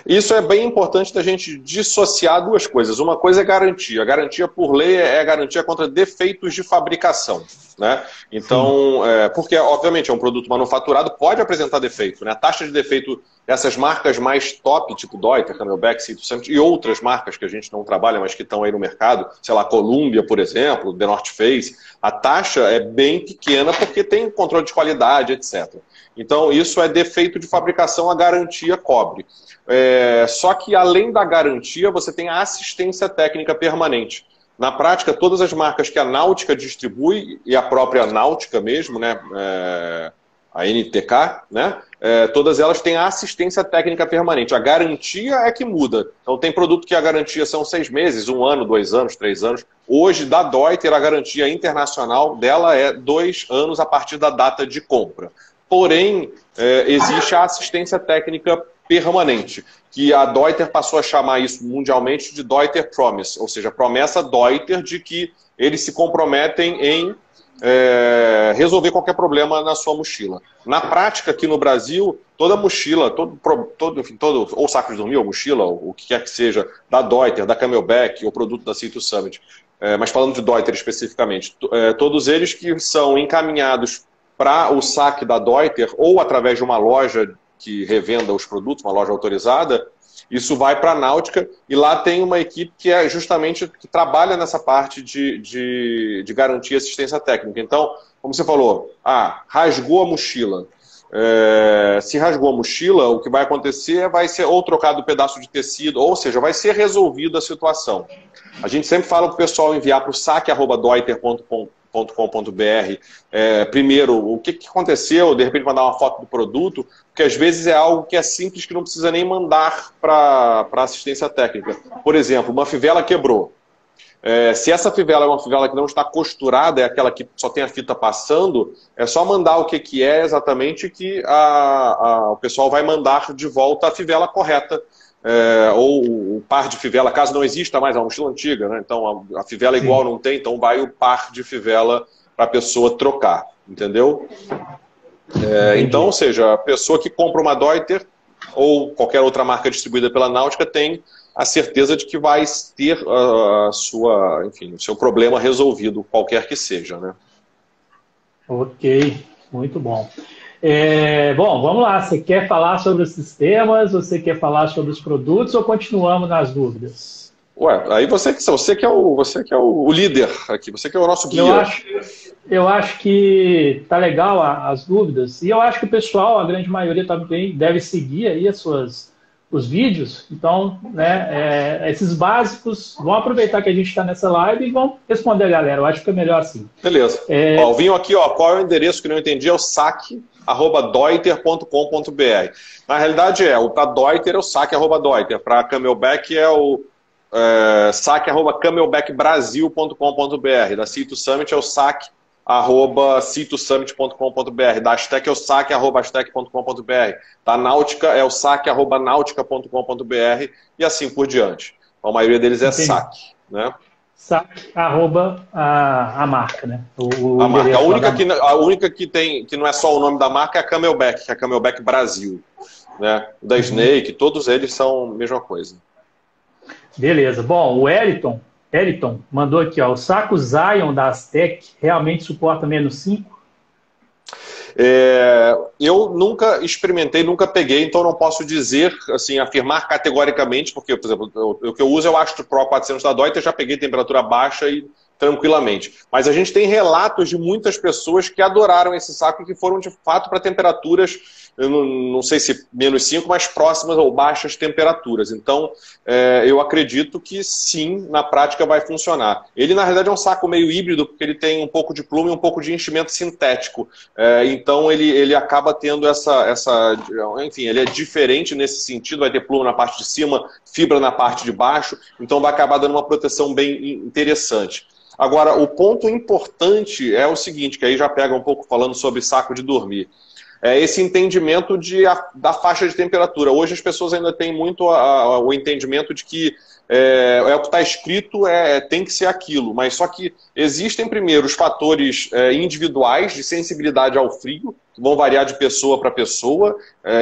Isso é bem importante da gente dissociar duas coisas. Uma coisa é garantia. A garantia, por lei, é garantia contra defeitos de fabricação, né? Então, porque, obviamente, é um produto manufaturado, pode apresentar defeito, né? A taxa de defeito dessas marcas mais top, tipo Deuter, Camelback, Cito Summit, e outras marcas que a gente não trabalha, mas que estão aí no mercado, sei lá, Columbia, por exemplo, The North Face, a taxa é bem pequena porque tem controle de qualidade, etc. Então, isso é defeito de fabricação, a garantia cobre. Só que, além da garantia, você tem a assistência técnica permanente. Na prática, todas as marcas que a Náutica distribui, e a própria Náutica mesmo, né, a NTK, né, todas elas têm a assistência técnica permanente. A garantia é que muda. Então, tem produto que a garantia são 6 meses, 1 ano, 2 anos, 3 anos. Hoje, da Deuter, a garantia internacional dela é 2 anos a partir da data de compra. Porém, existe a assistência técnica permanente, que a Deuter passou a chamar isso mundialmente de Deuter Promise, ou seja, promessa Deuter de que eles se comprometem em resolver qualquer problema na sua mochila. Na prática, aqui no Brasil, toda mochila, todo ou saco de dormir, ou mochila, ou o que quer que seja, da Deuter, da Camelback, ou produto da Cito Summit, mas falando de Deuter especificamente, todos eles que são encaminhados para o saque da Deuter, ou através de uma loja que revenda os produtos, uma loja autorizada, isso vai para a Náutica, e lá tem uma equipe que é justamente que trabalha nessa parte de garantia e assistência técnica. Então, como você falou, rasgou a mochila. Se rasgou a mochila, o que vai acontecer vai ser ou trocado um pedaço de tecido, ou seja, vai ser resolvida a situação. A gente sempre fala para o pessoal enviar para o saque@deuter.com.br primeiro o que aconteceu, de repente mandar uma foto do produto, porque às vezes é algo que é simples que não precisa nem mandar para assistência técnica. Por exemplo, uma fivela quebrou. Se essa fivela é uma fivela que não está costurada, é aquela que só tem a fita passando, é só mandar o que é exatamente que o pessoal vai mandar de volta a fivela correta. Ou o par de fivela, caso não exista mais, é uma mochila antiga, né? Então a fivela igual não tem, então vai o par de fivela para a pessoa trocar, entendeu? Então, ou seja, a pessoa que compra uma Deuter ou qualquer outra marca distribuída pela Náutica tem a certeza de que vai ter o seu problema resolvido, qualquer que seja, né? Ok, muito bom. Bom, vamos lá. Você quer falar sobre os sistemas, você quer falar sobre os produtos ou continuamos nas dúvidas? Aí você que é o líder aqui, você que é o nosso guia. Eu acho que tá legal as dúvidas, e eu acho que o pessoal, a grande maioria também deve seguir aí os vídeos. Então, né, esses básicos, vão aproveitar que a gente está nessa live e vão responder a galera. Eu acho que é melhor assim. Beleza. Vinham aqui, qual é o endereço que não entendi? É o saque@deuter.com.br. Na realidade para Deuter é o saque@deuter. Para Camelback é o saque@camelbackbrasil.com.br. Da Cito Summit é o saque@citosummit.com.br. Da Aztec é o saque@aztec.com.br. Da Náutica é o saque@nautica.com.br e assim por diante. A maioria deles é saque, né? Saque, a marca, né? A marca. A única que não é só o nome da marca é a Camelback, que é a Camelback Brasil, né? Da Snake, todos eles são a mesma coisa. Beleza. Bom, o Eliton mandou aqui, o saco Zion da Aztec realmente suporta -5? Eu nunca experimentei, nunca peguei, então não posso dizer, assim, afirmar categoricamente, porque, por exemplo, o que eu uso é o Astro Pro 400 da Deuter, já peguei temperatura baixa e tranquilamente. Mas a gente tem relatos de muitas pessoas que adoraram esse saco e que foram, de fato, para temperaturas, eu não sei se -5, mas próximas ou baixas temperaturas. Então, eu acredito que sim, na prática vai funcionar. Ele, na realidade, é um saco meio híbrido, porque ele tem um pouco de pluma e um pouco de enchimento sintético. Então, ele acaba tendo enfim, ele é diferente nesse sentido, vai ter pluma na parte de cima, fibra na parte de baixo, então vai acabar dando uma proteção bem interessante. Agora, o ponto importante é o seguinte, que aí já pega um pouco falando sobre saco de dormir. Esse entendimento da faixa de temperatura. Hoje as pessoas ainda têm muito o entendimento de que o que está escrito tem que ser aquilo, mas só que existem primeiro os fatores individuais de sensibilidade ao frio, que vão variar de pessoa para pessoa,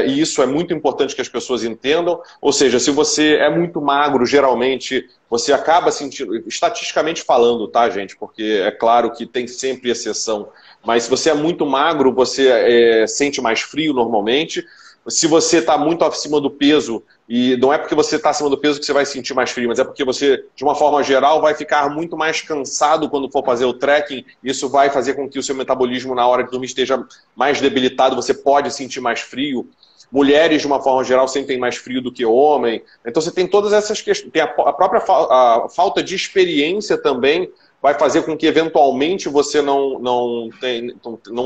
e isso é muito importante que as pessoas entendam. Ou seja, se você é muito magro, geralmente você acaba sentindo, estatisticamente falando, tá, gente? Porque é claro que tem sempre exceção, mas se você é muito magro, você sente mais frio normalmente. Se você está muito acima do peso, e não é porque você está acima do peso que você vai sentir mais frio, mas é porque você, de uma forma geral, vai ficar muito mais cansado quando for fazer o trekking. Isso vai fazer com que o seu metabolismo na hora de dormir esteja mais debilitado, você pode sentir mais frio. Mulheres, de uma forma geral, sentem mais frio do que homem. Então você tem todas essas questões. Tem a própria falta de experiência também, vai fazer com que, eventualmente, você não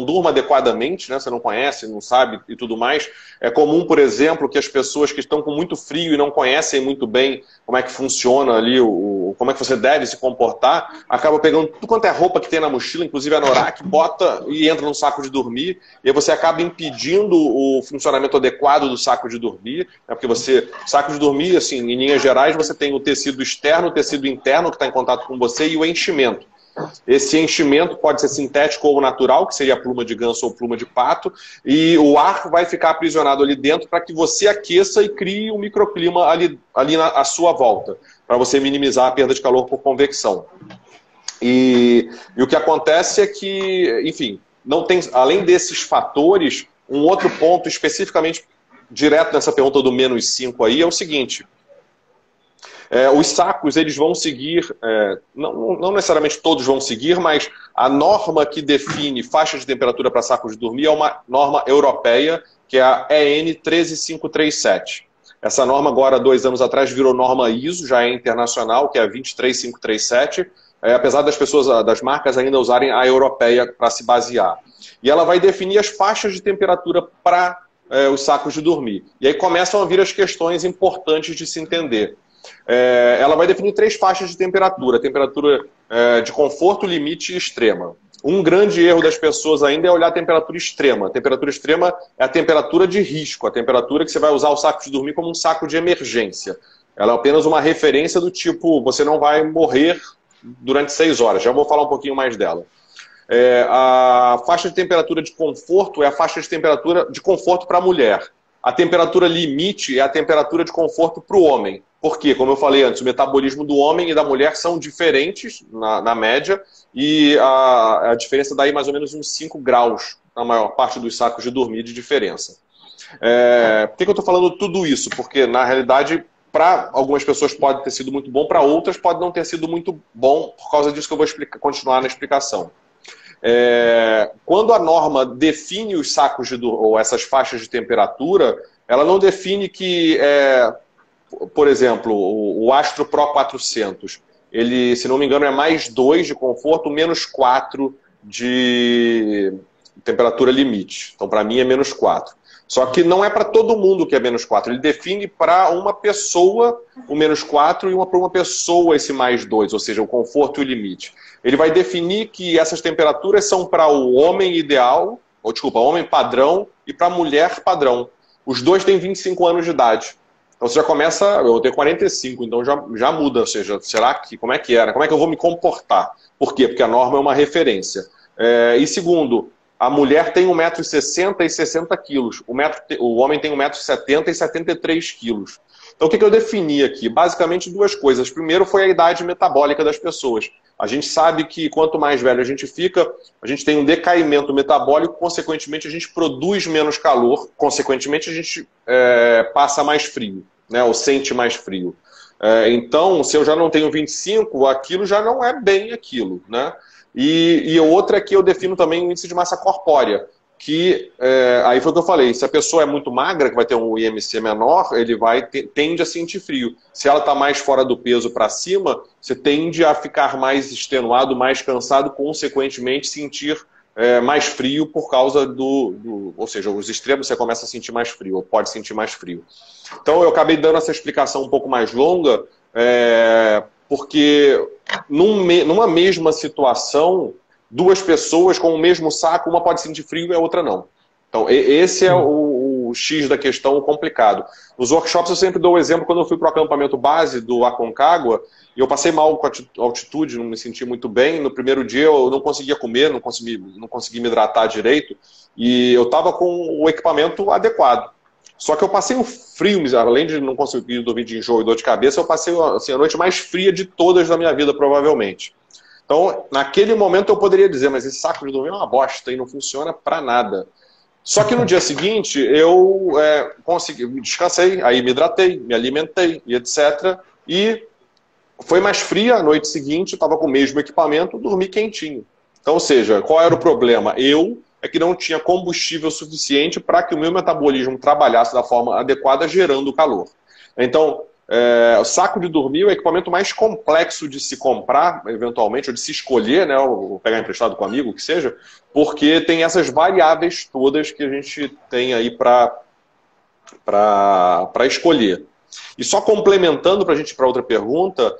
durma adequadamente, né? Você não conhece, não sabe e tudo mais. É comum, por exemplo, que as pessoas que estão com muito frio e não conhecem muito bem como é que funciona ali, como é que você deve se comportar, acaba pegando tudo quanto é roupa que tem na mochila, inclusive a anorak, bota e entra no saco de dormir, e aí você acaba impedindo o funcionamento adequado do saco de dormir, né? Porque saco de dormir, assim, em linhas gerais, você tem o tecido externo, o tecido interno que está em contato com você e o enchimento. Esse enchimento pode ser sintético ou natural, que seria pluma de ganso ou pluma de pato, e o ar vai ficar aprisionado ali dentro para que você aqueça e crie um microclima ali à sua volta, para você minimizar a perda de calor por convecção. E o que acontece é que, enfim, não tem, além desses fatores, um outro ponto especificamente direto nessa pergunta do -5 aí é o seguinte: Os sacos, eles vão seguir, não necessariamente todos vão seguir, mas a norma que define faixa de temperatura para sacos de dormir é uma norma europeia, que é a EN 13537. Essa norma agora, 2 anos atrás, virou norma ISO, já é internacional, que é a 23537, apesar das marcas ainda usarem a europeia para se basear. E ela vai definir as faixas de temperatura para os sacos de dormir. E aí começam a vir as questões importantes de se entender. Ela vai definir 3 faixas de temperatura. Temperatura de conforto, limite e extrema. Um grande erro das pessoas ainda é olhar a temperatura extrema. A temperatura extrema é a temperatura de risco, a temperatura que você vai usar o saco de dormir como um saco de emergência. Ela é apenas uma referência do tipo, você não vai morrer durante 6 horas. Já vou falar um pouquinho mais dela. A faixa de temperatura de conforto é a faixa de temperatura de conforto para a mulher. A temperatura limite é a temperatura de conforto para o homem. Porque, como eu falei antes, o metabolismo do homem e da mulher são diferentes na média e a diferença dá aí mais ou menos uns 5 graus na maior parte dos sacos de dormir de diferença. Por que eu estou falando tudo isso? Porque, na realidade, para algumas pessoas pode ter sido muito bom, para outras pode não ter sido muito bom, por causa disso que eu vou continuar na explicação. Quando a norma define os sacos de dormir, ou essas faixas de temperatura, ela não define que... por exemplo, o Astro Pro 400, ele, se não me engano, é mais 2 de conforto, menos 4 de temperatura limite. Então, para mim, é menos 4. Só que não é para todo mundo que é menos 4. Ele define para uma pessoa o menos 4 e para uma pessoa esse mais 2, ou seja, o conforto e o limite. Ele vai definir que essas temperaturas são para o homem ideal, homem padrão e para a mulher padrão. Os dois têm 25 anos de idade. Então você já começa, eu tenho 45, então já muda, ou seja, como é que era? Como é que eu vou me comportar? Por quê? Porque a norma é uma referência. E segundo, a mulher tem 1,60 m e 60 kg, o homem tem 1,70 m e 73 kg. Então o que eu defini aqui? Basicamente 2 coisas. Primeiro foi a idade metabólica das pessoas. A gente sabe que quanto mais velho a gente fica, a gente tem um decaimento metabólico, consequentemente a gente produz menos calor, consequentemente a gente passa mais frio, né, ou sente mais frio. Então, se eu já não tenho 25, aquilo já não é bem aquilo, né? E outra é que eu defino também o índice de massa corpórea, que aí foi o que eu falei, se a pessoa é muito magra, que vai ter um IMC menor, ele tende a sentir frio. Se ela está mais fora do peso para cima, você tende a ficar mais extenuado, mais cansado, consequentemente sentir mais frio por causa ou seja, os extremos você começa a sentir mais frio, ou pode sentir mais frio. Então eu acabei dando essa explicação um pouco mais longa, porque numa mesma situação, 2 pessoas com o mesmo saco, uma pode sentir frio e a outra não. Então, esse é o X da questão complicado. Nos workshops eu sempre dou o exemplo, quando eu fui para o acampamento base do Aconcagua, e eu passei mal com a altitude, não me senti muito bem. No primeiro dia eu não conseguia comer, não consegui me hidratar direito, e eu estava com o equipamento adequado. Só que eu passei um frio, além de não conseguir dormir de enjoo e dor de cabeça, eu passei assim, a noite mais fria de todas da minha vida, provavelmente. Então, naquele momento eu poderia dizer, mas esse saco de dormir é uma bosta e não funciona para nada. Só que no dia seguinte eu descansei, aí me hidratei, me alimentei e etc. E foi mais fria a noite seguinte, eu estava com o mesmo equipamento, dormi quentinho. Então, ou seja, qual era o problema? É que não tinha combustível suficiente para que o meu metabolismo trabalhasse da forma adequada, gerando calor. Então, o saco de dormir é o equipamento mais complexo de se comprar, eventualmente, ou de se escolher, né, ou pegar emprestado com um amigo, o que seja, porque tem essas variáveis todas que a gente tem aí para escolher. E só complementando para a gente ir para outra pergunta,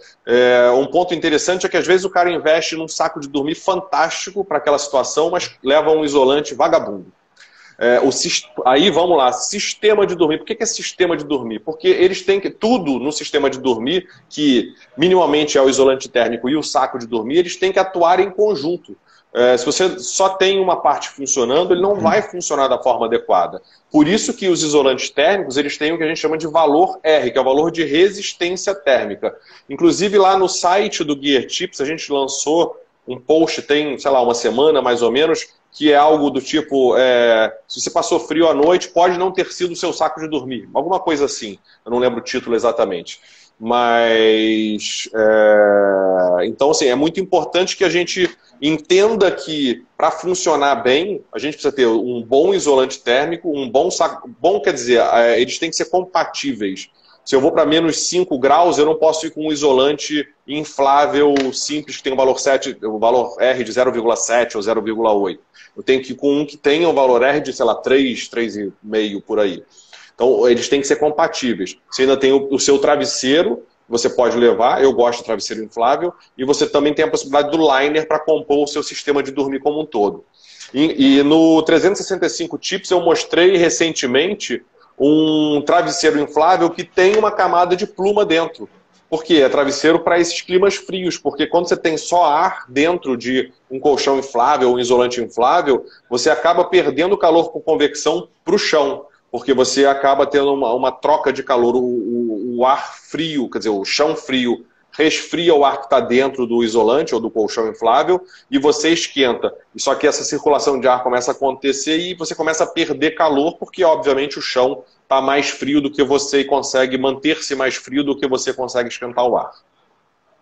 um ponto interessante é que às vezes o cara investe num saco de dormir fantástico para aquela situação, mas leva um isolante vagabundo. Aí vamos lá, sistema de dormir. Por que é sistema de dormir? Porque eles têm tudo no sistema de dormir, que minimamente é o isolante térmico e o saco de dormir, eles têm que atuar em conjunto. Se você só tem uma parte funcionando, ele não vai funcionar da forma adequada. Por isso que os isolantes térmicos, eles têm o que a gente chama de valor R, que é o valor de resistência térmica. Inclusive lá no site do Gear Tips, a gente lançou um post, tem, sei lá, uma semana mais ou menos, que é algo do tipo, se você passou frio à noite, pode não ter sido o seu saco de dormir. Alguma coisa assim, eu não lembro o título exatamente. Mas, então, assim, é muito importante que a gente entenda que, para funcionar bem, a gente precisa ter um bom isolante térmico, um bom saco. Bom, quer dizer, eles têm que ser compatíveis. Se eu vou para menos 5 graus, eu não posso ir com um isolante inflável simples, que tem o valor R de 0,7 ou 0,8. Eu tenho que ir com um que tenha o valor R de, sei lá, 3, 3,5 por aí. Então, eles têm que ser compatíveis. Você ainda tem o seu travesseiro, você pode levar, eu gosto de travesseiro inflável, e você também tem a possibilidade do liner para compor o seu sistema de dormir como um todo. E no 365 Tips eu mostrei recentemente um travesseiro inflável que tem uma camada de pluma dentro. Por quê? É travesseiro para esses climas frios, porque quando você tem só ar dentro de um colchão inflável, um isolante inflável, você acaba perdendo calor por convecção para o chão, porque você acaba tendo uma troca de calor, o ar frio, quer dizer, o chão frio resfria o ar que está dentro do isolante ou do colchão inflável e você esquenta. Só que essa circulação de ar começa a acontecer e você começa a perder calor porque, obviamente, o chão está mais frio do que você e consegue manter-se mais frio do que você consegue esquentar o ar.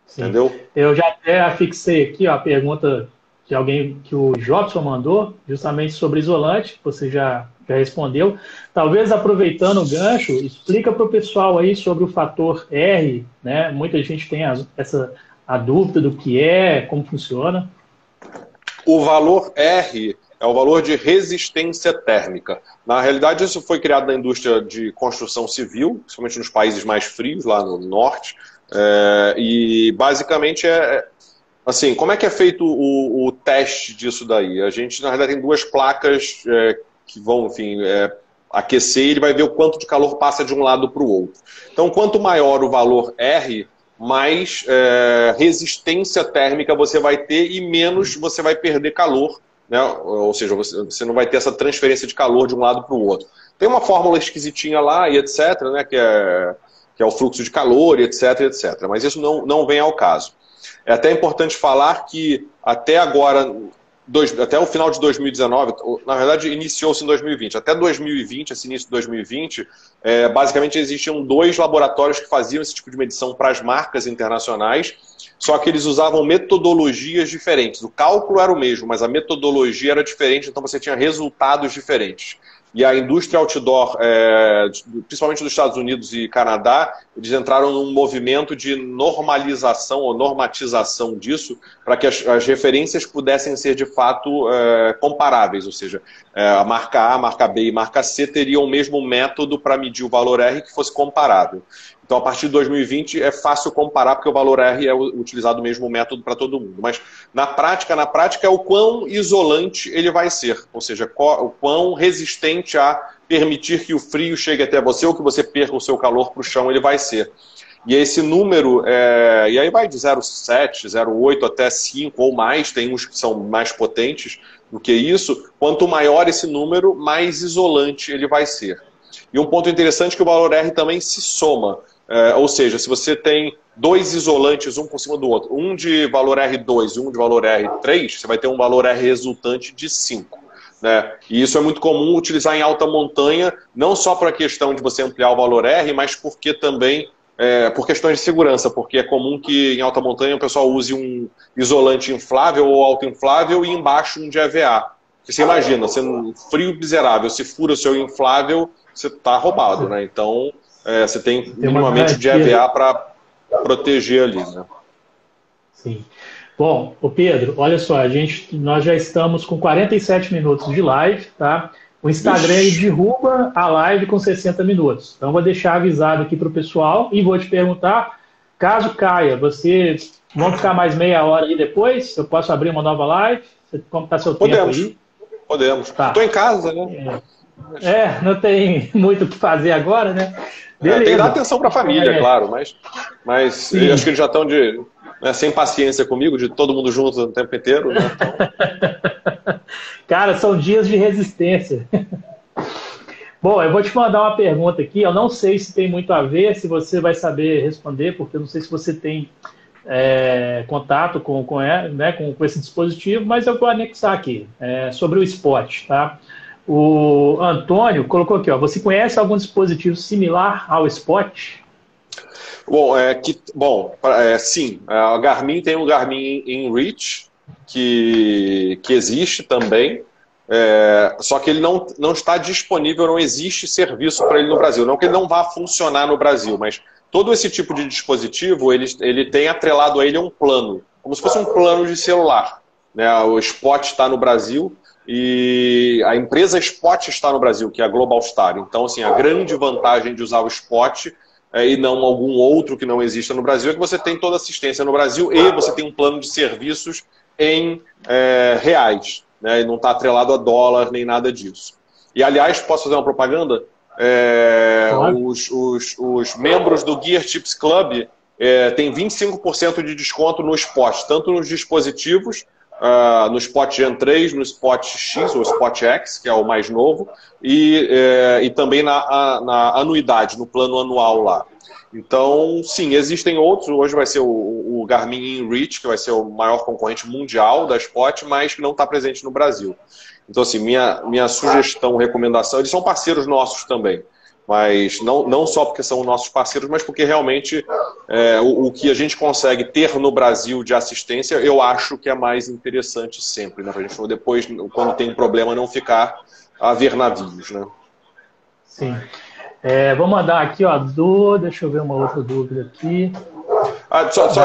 Sim. Entendeu? Eu já até afixei aqui ó, a pergunta de alguém que o Jobson mandou, justamente sobre isolante, você já respondeu. Talvez aproveitando o gancho, explica para o pessoal aí sobre o fator R, né? Muita gente tem a dúvida do que é, como funciona. O valor R é o valor de resistência térmica. Na realidade, isso foi criado na indústria de construção civil, principalmente nos países mais frios, lá no norte, e basicamente assim, como é que é feito o teste disso daí? A gente, na realidade, tem duas placas que vão, enfim, aquecer e ele vai ver o quanto de calor passa de um lado para o outro. Então, quanto maior o valor R, mais resistência térmica você vai ter e menos você vai perder calor, né? Ou seja, você não vai ter essa transferência de calor de um lado para o outro. Tem uma fórmula esquisitinha lá e etc, né? Que é o fluxo de calor e etc, etc. Mas isso não vem ao caso. É até importante falar que até agora, até o final de 2019, na verdade iniciou-se em 2020, até 2020, esse início de 2020, basicamente existiam 2 laboratórios que faziam esse tipo de medição para as marcas internacionais, só que eles usavam metodologias diferentes. O cálculo era o mesmo, mas a metodologia era diferente, então você tinha resultados diferentes. E a indústria outdoor, principalmente dos Estados Unidos e Canadá, eles entraram num movimento de normalização ou normatização disso, para que as referências pudessem ser de fato comparáveis, ou seja, a marca A, a marca B e a marca C teriam o mesmo método para medir o valor R que fosse comparável. Então, a partir de 2020 é fácil comparar, porque o valor R é utilizado o mesmo método para todo mundo. Mas na prática é o quão isolante ele vai ser, ou seja, o quão resistente a permitir que o frio chegue até você ou que você perca o seu calor para o chão ele vai ser. E esse número, e aí vai de 0,7, 0,8 até 5 ou mais, tem uns que são mais potentes do que isso. Quanto maior esse número, mais isolante ele vai ser. E um ponto interessante é que o valor R também se soma. Ou seja, se você tem 2 isolantes um por cima do outro, um de valor R2 e um de valor R3, você vai ter um valor R resultante de 5. Né? E isso é muito comum utilizar em alta montanha, não só para a questão de você ampliar o valor R, mas porque também por questões de segurança, porque é comum que em alta montanha o pessoal use um isolante inflável ou autoinflável e embaixo um de EVA. Porque você imagina, você frio miserável, se fura o seu inflável, você está roubado, né? Então, você tem minimamente de EVA para proteger ali, né? Sim. Bom, o Pedro, olha só, nós já estamos com 47 minutos de live, tá? O Instagram derruba a live com 60 minutos. Então, vou deixar avisado aqui para o pessoal e vou te perguntar, caso caia, vocês vão ficar mais meia hora aí depois? Eu posso abrir uma nova live? Como está seu tempo aí? Podemos. Tá. Estou em casa, né? Não tem muito o que fazer agora, né? Tem que dar atenção para a família, claro, mas eu acho que eles já estão sem paciência comigo, de todo mundo junto o tempo inteiro, né? Então... Cara, são dias de resistência. Bom, eu vou te mandar uma pergunta aqui, eu não sei se tem muito a ver, se você vai saber responder, porque eu não sei se você tem contato com esse dispositivo, mas eu vou anexar aqui, sobre o Spot, tá? O Antônio colocou aqui, ó, você conhece algum dispositivo similar ao Spot? Sim, a Garmin tem o Garmin InReach, que existe também, só que ele não está disponível, não existe serviço para ele no Brasil. Não que ele não vá funcionar no Brasil, mas todo esse tipo de dispositivo, ele tem atrelado a ele um plano, como se fosse um plano de celular, né? O Spot está no Brasil e a empresa Spot está no Brasil, que é a Global Star. Então, assim, a grande vantagem de usar o Spot e não algum outro que não exista no Brasil é que você tem toda a assistência no Brasil e você tem um plano de serviços em reais, né? E não está atrelado a dólar nem nada disso. E, aliás, posso fazer uma propaganda? Os membros do Gear Tips Club têm 25% de desconto no Spot, tanto nos dispositivos, no Spot Gen 3, no Spot X ou Spot X, que é o mais novo, e também na anuidade, no plano anual lá. Então, sim, existem outros. Hoje vai ser o Garmin InReach, que vai ser o maior concorrente mundial da Spot, mas que não está presente no Brasil. Então, assim, minha sugestão, recomendação, eles são parceiros nossos também, mas não só porque são nossos parceiros, mas porque realmente o que a gente consegue ter no Brasil de assistência, eu acho que é mais interessante sempre, né? Para a gente depois, quando tem um problema, não ficar a ver navios, né? Sim. Vou mandar aqui, ó, deixa eu ver uma outra dúvida aqui.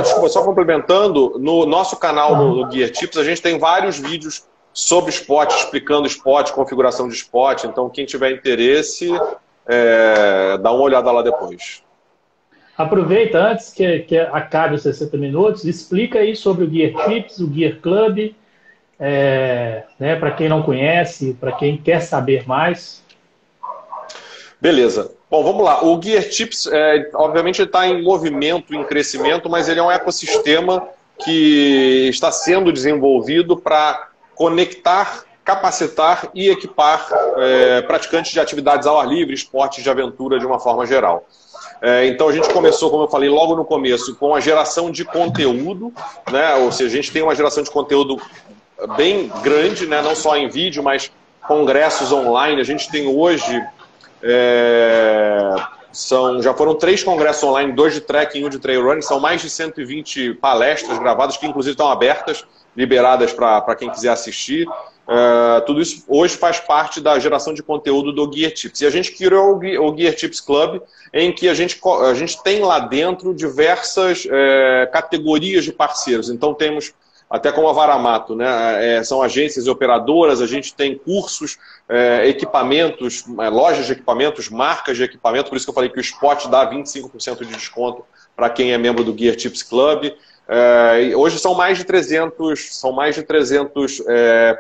Desculpa, só complementando, no nosso canal no Gear Tips, a gente tem vários vídeos sobre Spot, explicando Spot, configuração de Spot. Então, quem tiver interesse, dá uma olhada lá depois. Aproveita, antes que acabe os 60 minutos, explica aí sobre o Gear Tips, o Gear Club, né, para quem não conhece, para quem quer saber mais. Beleza. Bom, vamos lá. O Gear Tips, obviamente, está em movimento, em crescimento, mas ele é um ecossistema que está sendo desenvolvido para conectar, capacitar e equipar praticantes de atividades ao ar livre, esportes de aventura de uma forma geral. Então a gente começou, como eu falei logo no começo, com a geração de conteúdo, né? Ou seja, a gente tem uma geração de conteúdo bem grande, né? Não só em vídeo, mas congressos online. A gente tem hoje, já foram 3 congressos online, 2 de trekking e 1 de trail running, são mais de 120 palestras gravadas, que inclusive estão abertas, liberadas para quem quiser assistir. Tudo isso hoje faz parte da geração de conteúdo do Gear Tips. E a gente criou o Gear Tips Club, em que a gente tem lá dentro diversas categorias de parceiros. Então temos, até como a Varamato, né? São agências e operadoras, a gente tem cursos, equipamentos, lojas de equipamentos, marcas de equipamento, por isso que eu falei que o Spot dá 25% de desconto para quem é membro do Gear Tips Club. Hoje são mais de 300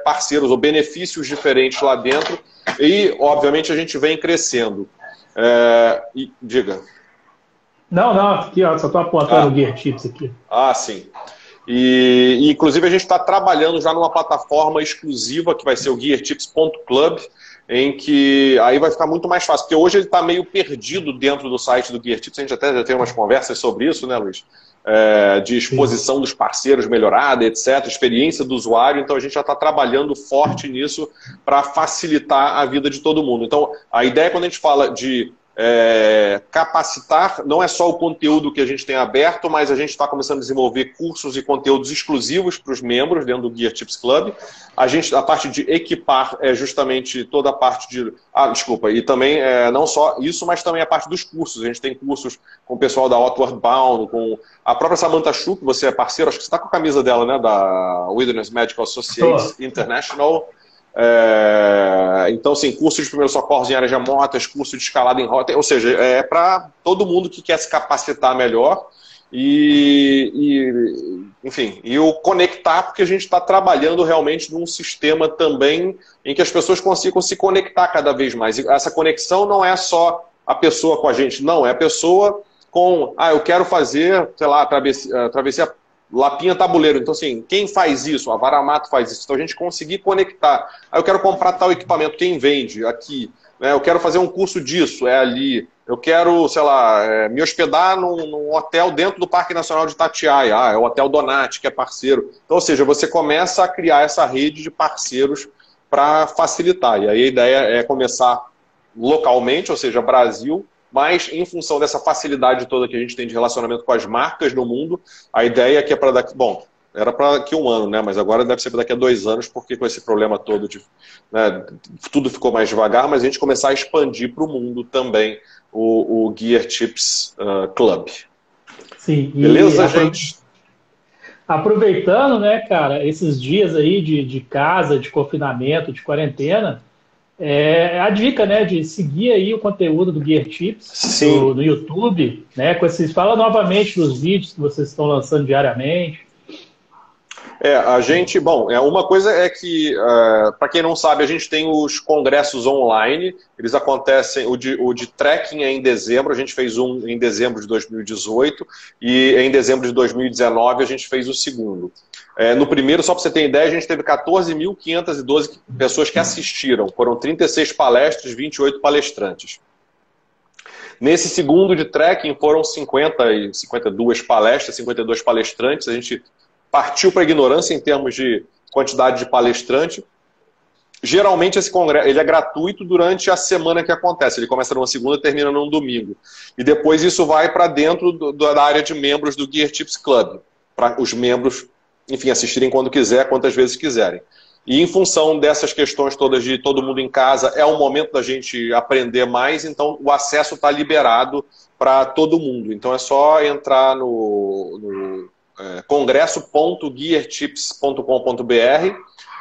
parceiros ou benefícios diferentes lá dentro e, obviamente, a gente vem crescendo. Diga. Não, aqui ó, só estou apontando o Gear Tips aqui. Sim. E inclusive a gente está trabalhando já numa plataforma exclusiva que vai ser o geartips.club, em que aí vai ficar muito mais fácil, porque hoje ele está meio perdido dentro do site do Gear Tips. A gente até já tem umas conversas sobre isso, né, Luiz? De exposição dos parceiros melhorada, etc., experiência do usuário. Então a gente já está trabalhando forte nisso para facilitar a vida de todo mundo. Então a ideia, quando a gente fala de capacitar, não é só o conteúdo que a gente tem aberto, mas a gente está começando a desenvolver cursos e conteúdos exclusivos para os membros dentro do Gear Tips Club. A parte de equipar é justamente toda a parte de... e também não só isso, mas também a parte dos cursos. A gente tem cursos com o pessoal da Outward Bound, com a própria Samantha Chu, que você é parceiro, acho que você está com a camisa dela, né, da Wilderness Medical Associates International. Então, sim, curso de primeiros socorros em áreas remotas, curso de escalada em rota, ou seja, é para todo mundo que quer se capacitar melhor enfim, e o conectar, porque a gente está trabalhando realmente num sistema também em que as pessoas consigam se conectar cada vez mais. E essa conexão não é só a pessoa com a gente, não, é a pessoa com, eu quero fazer, sei lá, travessia Lapinha Tabuleiro. Então, assim, quem faz isso? A Varamato faz isso. Então, a gente conseguir conectar. Eu quero comprar tal equipamento, quem vende? Aqui. Eu quero fazer um curso disso, é ali. Eu quero, sei lá, me hospedar num hotel dentro do Parque Nacional de Itatiaia. É o Hotel Donati, que é parceiro. Então, ou seja, você começa a criar essa rede de parceiros para facilitar. E aí a ideia é começar localmente, ou seja, Brasil, mas em função dessa facilidade toda que a gente tem de relacionamento com as marcas no mundo, a ideia é que é para daqui... Bom, era para daqui a 1 ano, né? Mas agora deve ser para daqui a 2 anos, porque com esse problema todo, né, tudo ficou mais devagar, mas a gente começar a expandir para o mundo também o Gear Tips Club. Sim. Beleza, gente? Aproveitando, né, cara, esses dias aí de casa, de confinamento, de quarentena, a dica, né, de seguir aí o conteúdo do Gear Tips no YouTube, né, fala novamente dos vídeos que vocês estão lançando diariamente. A gente, uma coisa é que, para quem não sabe, a gente tem os congressos online, eles acontecem, o de trekking é em dezembro, a gente fez um em dezembro de 2018, e em dezembro de 2019 a gente fez o segundo. No primeiro, só para você ter ideia, a gente teve 14.512 pessoas que assistiram, foram 36 palestras, 28 palestrantes. Nesse segundo de trekking foram 52 palestras, 52 palestrantes, a gente partiu para a ignorância em termos de quantidade de palestrante. Geralmente esse congresso ele é gratuito durante a semana que acontece. Ele começa numa segunda e termina num domingo. E depois isso vai para dentro da área de membros do Gear Tips Club, para os membros, enfim, assistirem quando quiser, quantas vezes quiserem. E em função dessas questões todas de todo mundo em casa, é o momento da gente aprender mais, então o acesso está liberado para todo mundo. Então é só entrar no congresso.geartips.com.br,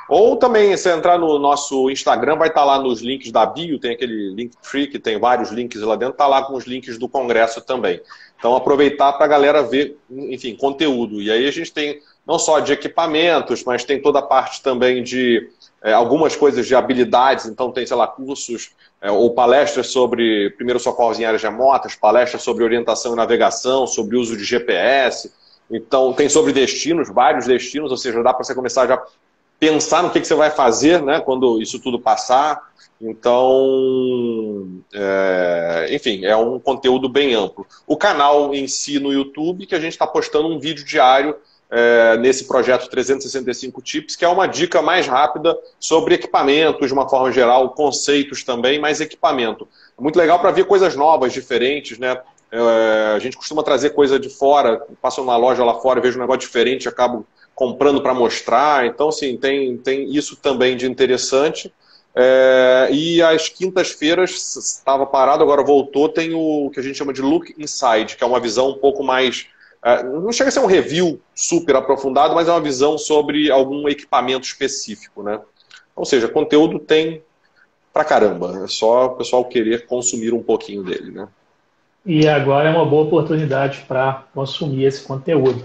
ou também, se entrar no nosso Instagram, vai estar lá nos links da bio, tem aquele Linktree que tem vários links lá dentro, está lá com os links do congresso também. Então aproveitar para a galera ver, enfim, conteúdo. E aí a gente tem não só de equipamentos, mas tem toda a parte também de algumas coisas de habilidades, então tem, sei lá, cursos ou palestras sobre primeiros socorros em áreas remotas, palestras sobre orientação e navegação, sobre uso de GPS. Então, tem sobre destinos, vários destinos, ou seja, dá para você começar já a pensar no que você vai fazer, né, quando isso tudo passar. Então, enfim, é um conteúdo bem amplo. O canal em si no YouTube, que a gente está postando um vídeo diário nesse projeto 365 Tips, que é uma dica mais rápida sobre equipamentos, de uma forma geral, conceitos também, mas equipamento. É muito legal para ver coisas novas, diferentes, né? A gente costuma trazer coisa de fora, passo numa loja lá fora, vejo um negócio diferente, acabo comprando para mostrar. Então, assim, tem isso também de interessante. E às quintas-feiras, estava parado, agora voltou, tem o que a gente chama de Look Inside, que é uma visão um pouco mais... não chega a ser um review super aprofundado, mas é uma visão sobre algum equipamento específico, né? Ou seja, conteúdo tem pra caramba. É só o pessoal querer consumir um pouquinho dele, né? E agora é uma boa oportunidade para consumir esse conteúdo.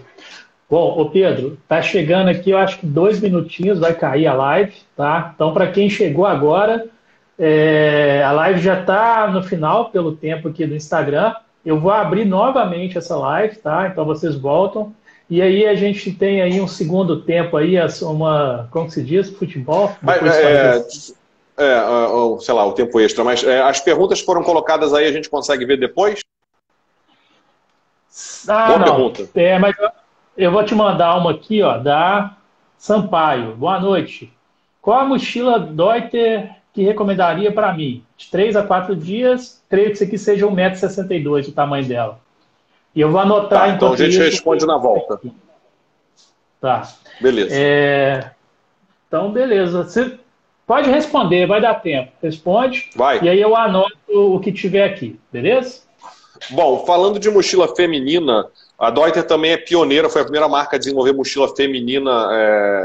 Bom, ô Pedro, tá chegando aqui, eu acho que 2 minutinhos vai cair a live, tá? Então, para quem chegou agora, a live já está no final, pelo tempo aqui do Instagram. Eu vou abrir novamente essa live, tá? Então, vocês voltam. E aí a gente tem aí um segundo tempo aí, como se diz? Futebol? Sei lá, o tempo extra, mas as perguntas foram colocadas aí, a gente consegue ver depois? Boa pergunta. Mas eu vou te mandar uma aqui, ó, da Sampaio. Boa noite. Qual a mochila Deuter que recomendaria para mim? De 3 a 4 dias, creio que isso aqui seja 1,62 m o tamanho dela. E eu vou anotar... então a gente responde na volta. Tá. Beleza. Então, beleza. Você pode responder, vai dar tempo. Responde. Vai. E aí eu anoto o que tiver aqui, beleza? Bom, falando de mochila feminina, a Deuter também é pioneira, foi a primeira marca a desenvolver mochila feminina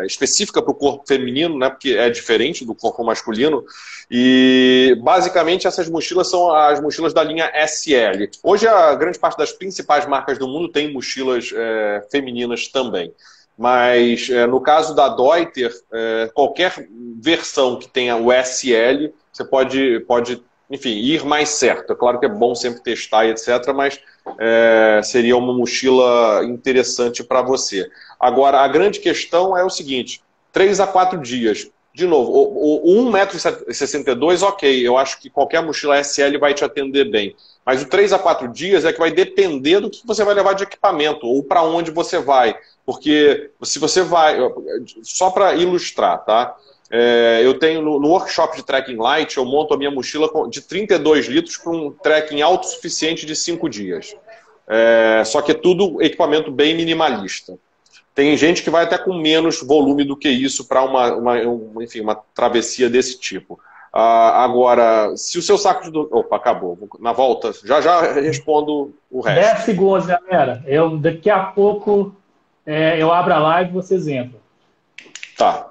específica para o corpo feminino, né, porque é diferente do corpo masculino. E basicamente essas mochilas são as mochilas da linha SL. Hoje a grande parte das principais marcas do mundo tem mochilas femininas também. Mas no caso da Deuter, qualquer versão que tenha o SL, você pode enfim, ir mais certo. É claro que é bom sempre testar e etc., mas seria uma mochila interessante para você. Agora, a grande questão é o seguinte, 3 a 4 dias. De novo, o 1,62 m, ok, eu acho que qualquer mochila SL vai te atender bem. Mas o 3 a 4 dias é que vai depender do que você vai levar de equipamento ou para onde você vai. Porque se você vai... Só para ilustrar, tá? Eu tenho no workshop de trekking light, eu monto a minha mochila de 32 litros para um trekking autossuficiente de 5 dias. Só que é tudo equipamento bem minimalista. Tem gente que vai até com menos volume do que isso para enfim, uma travessia desse tipo. Agora, se o seu saco de... Opa, acabou. Na volta, já respondo o resto. 10 segundos, galera. Daqui a pouco eu abro a live e vocês entram. Tá.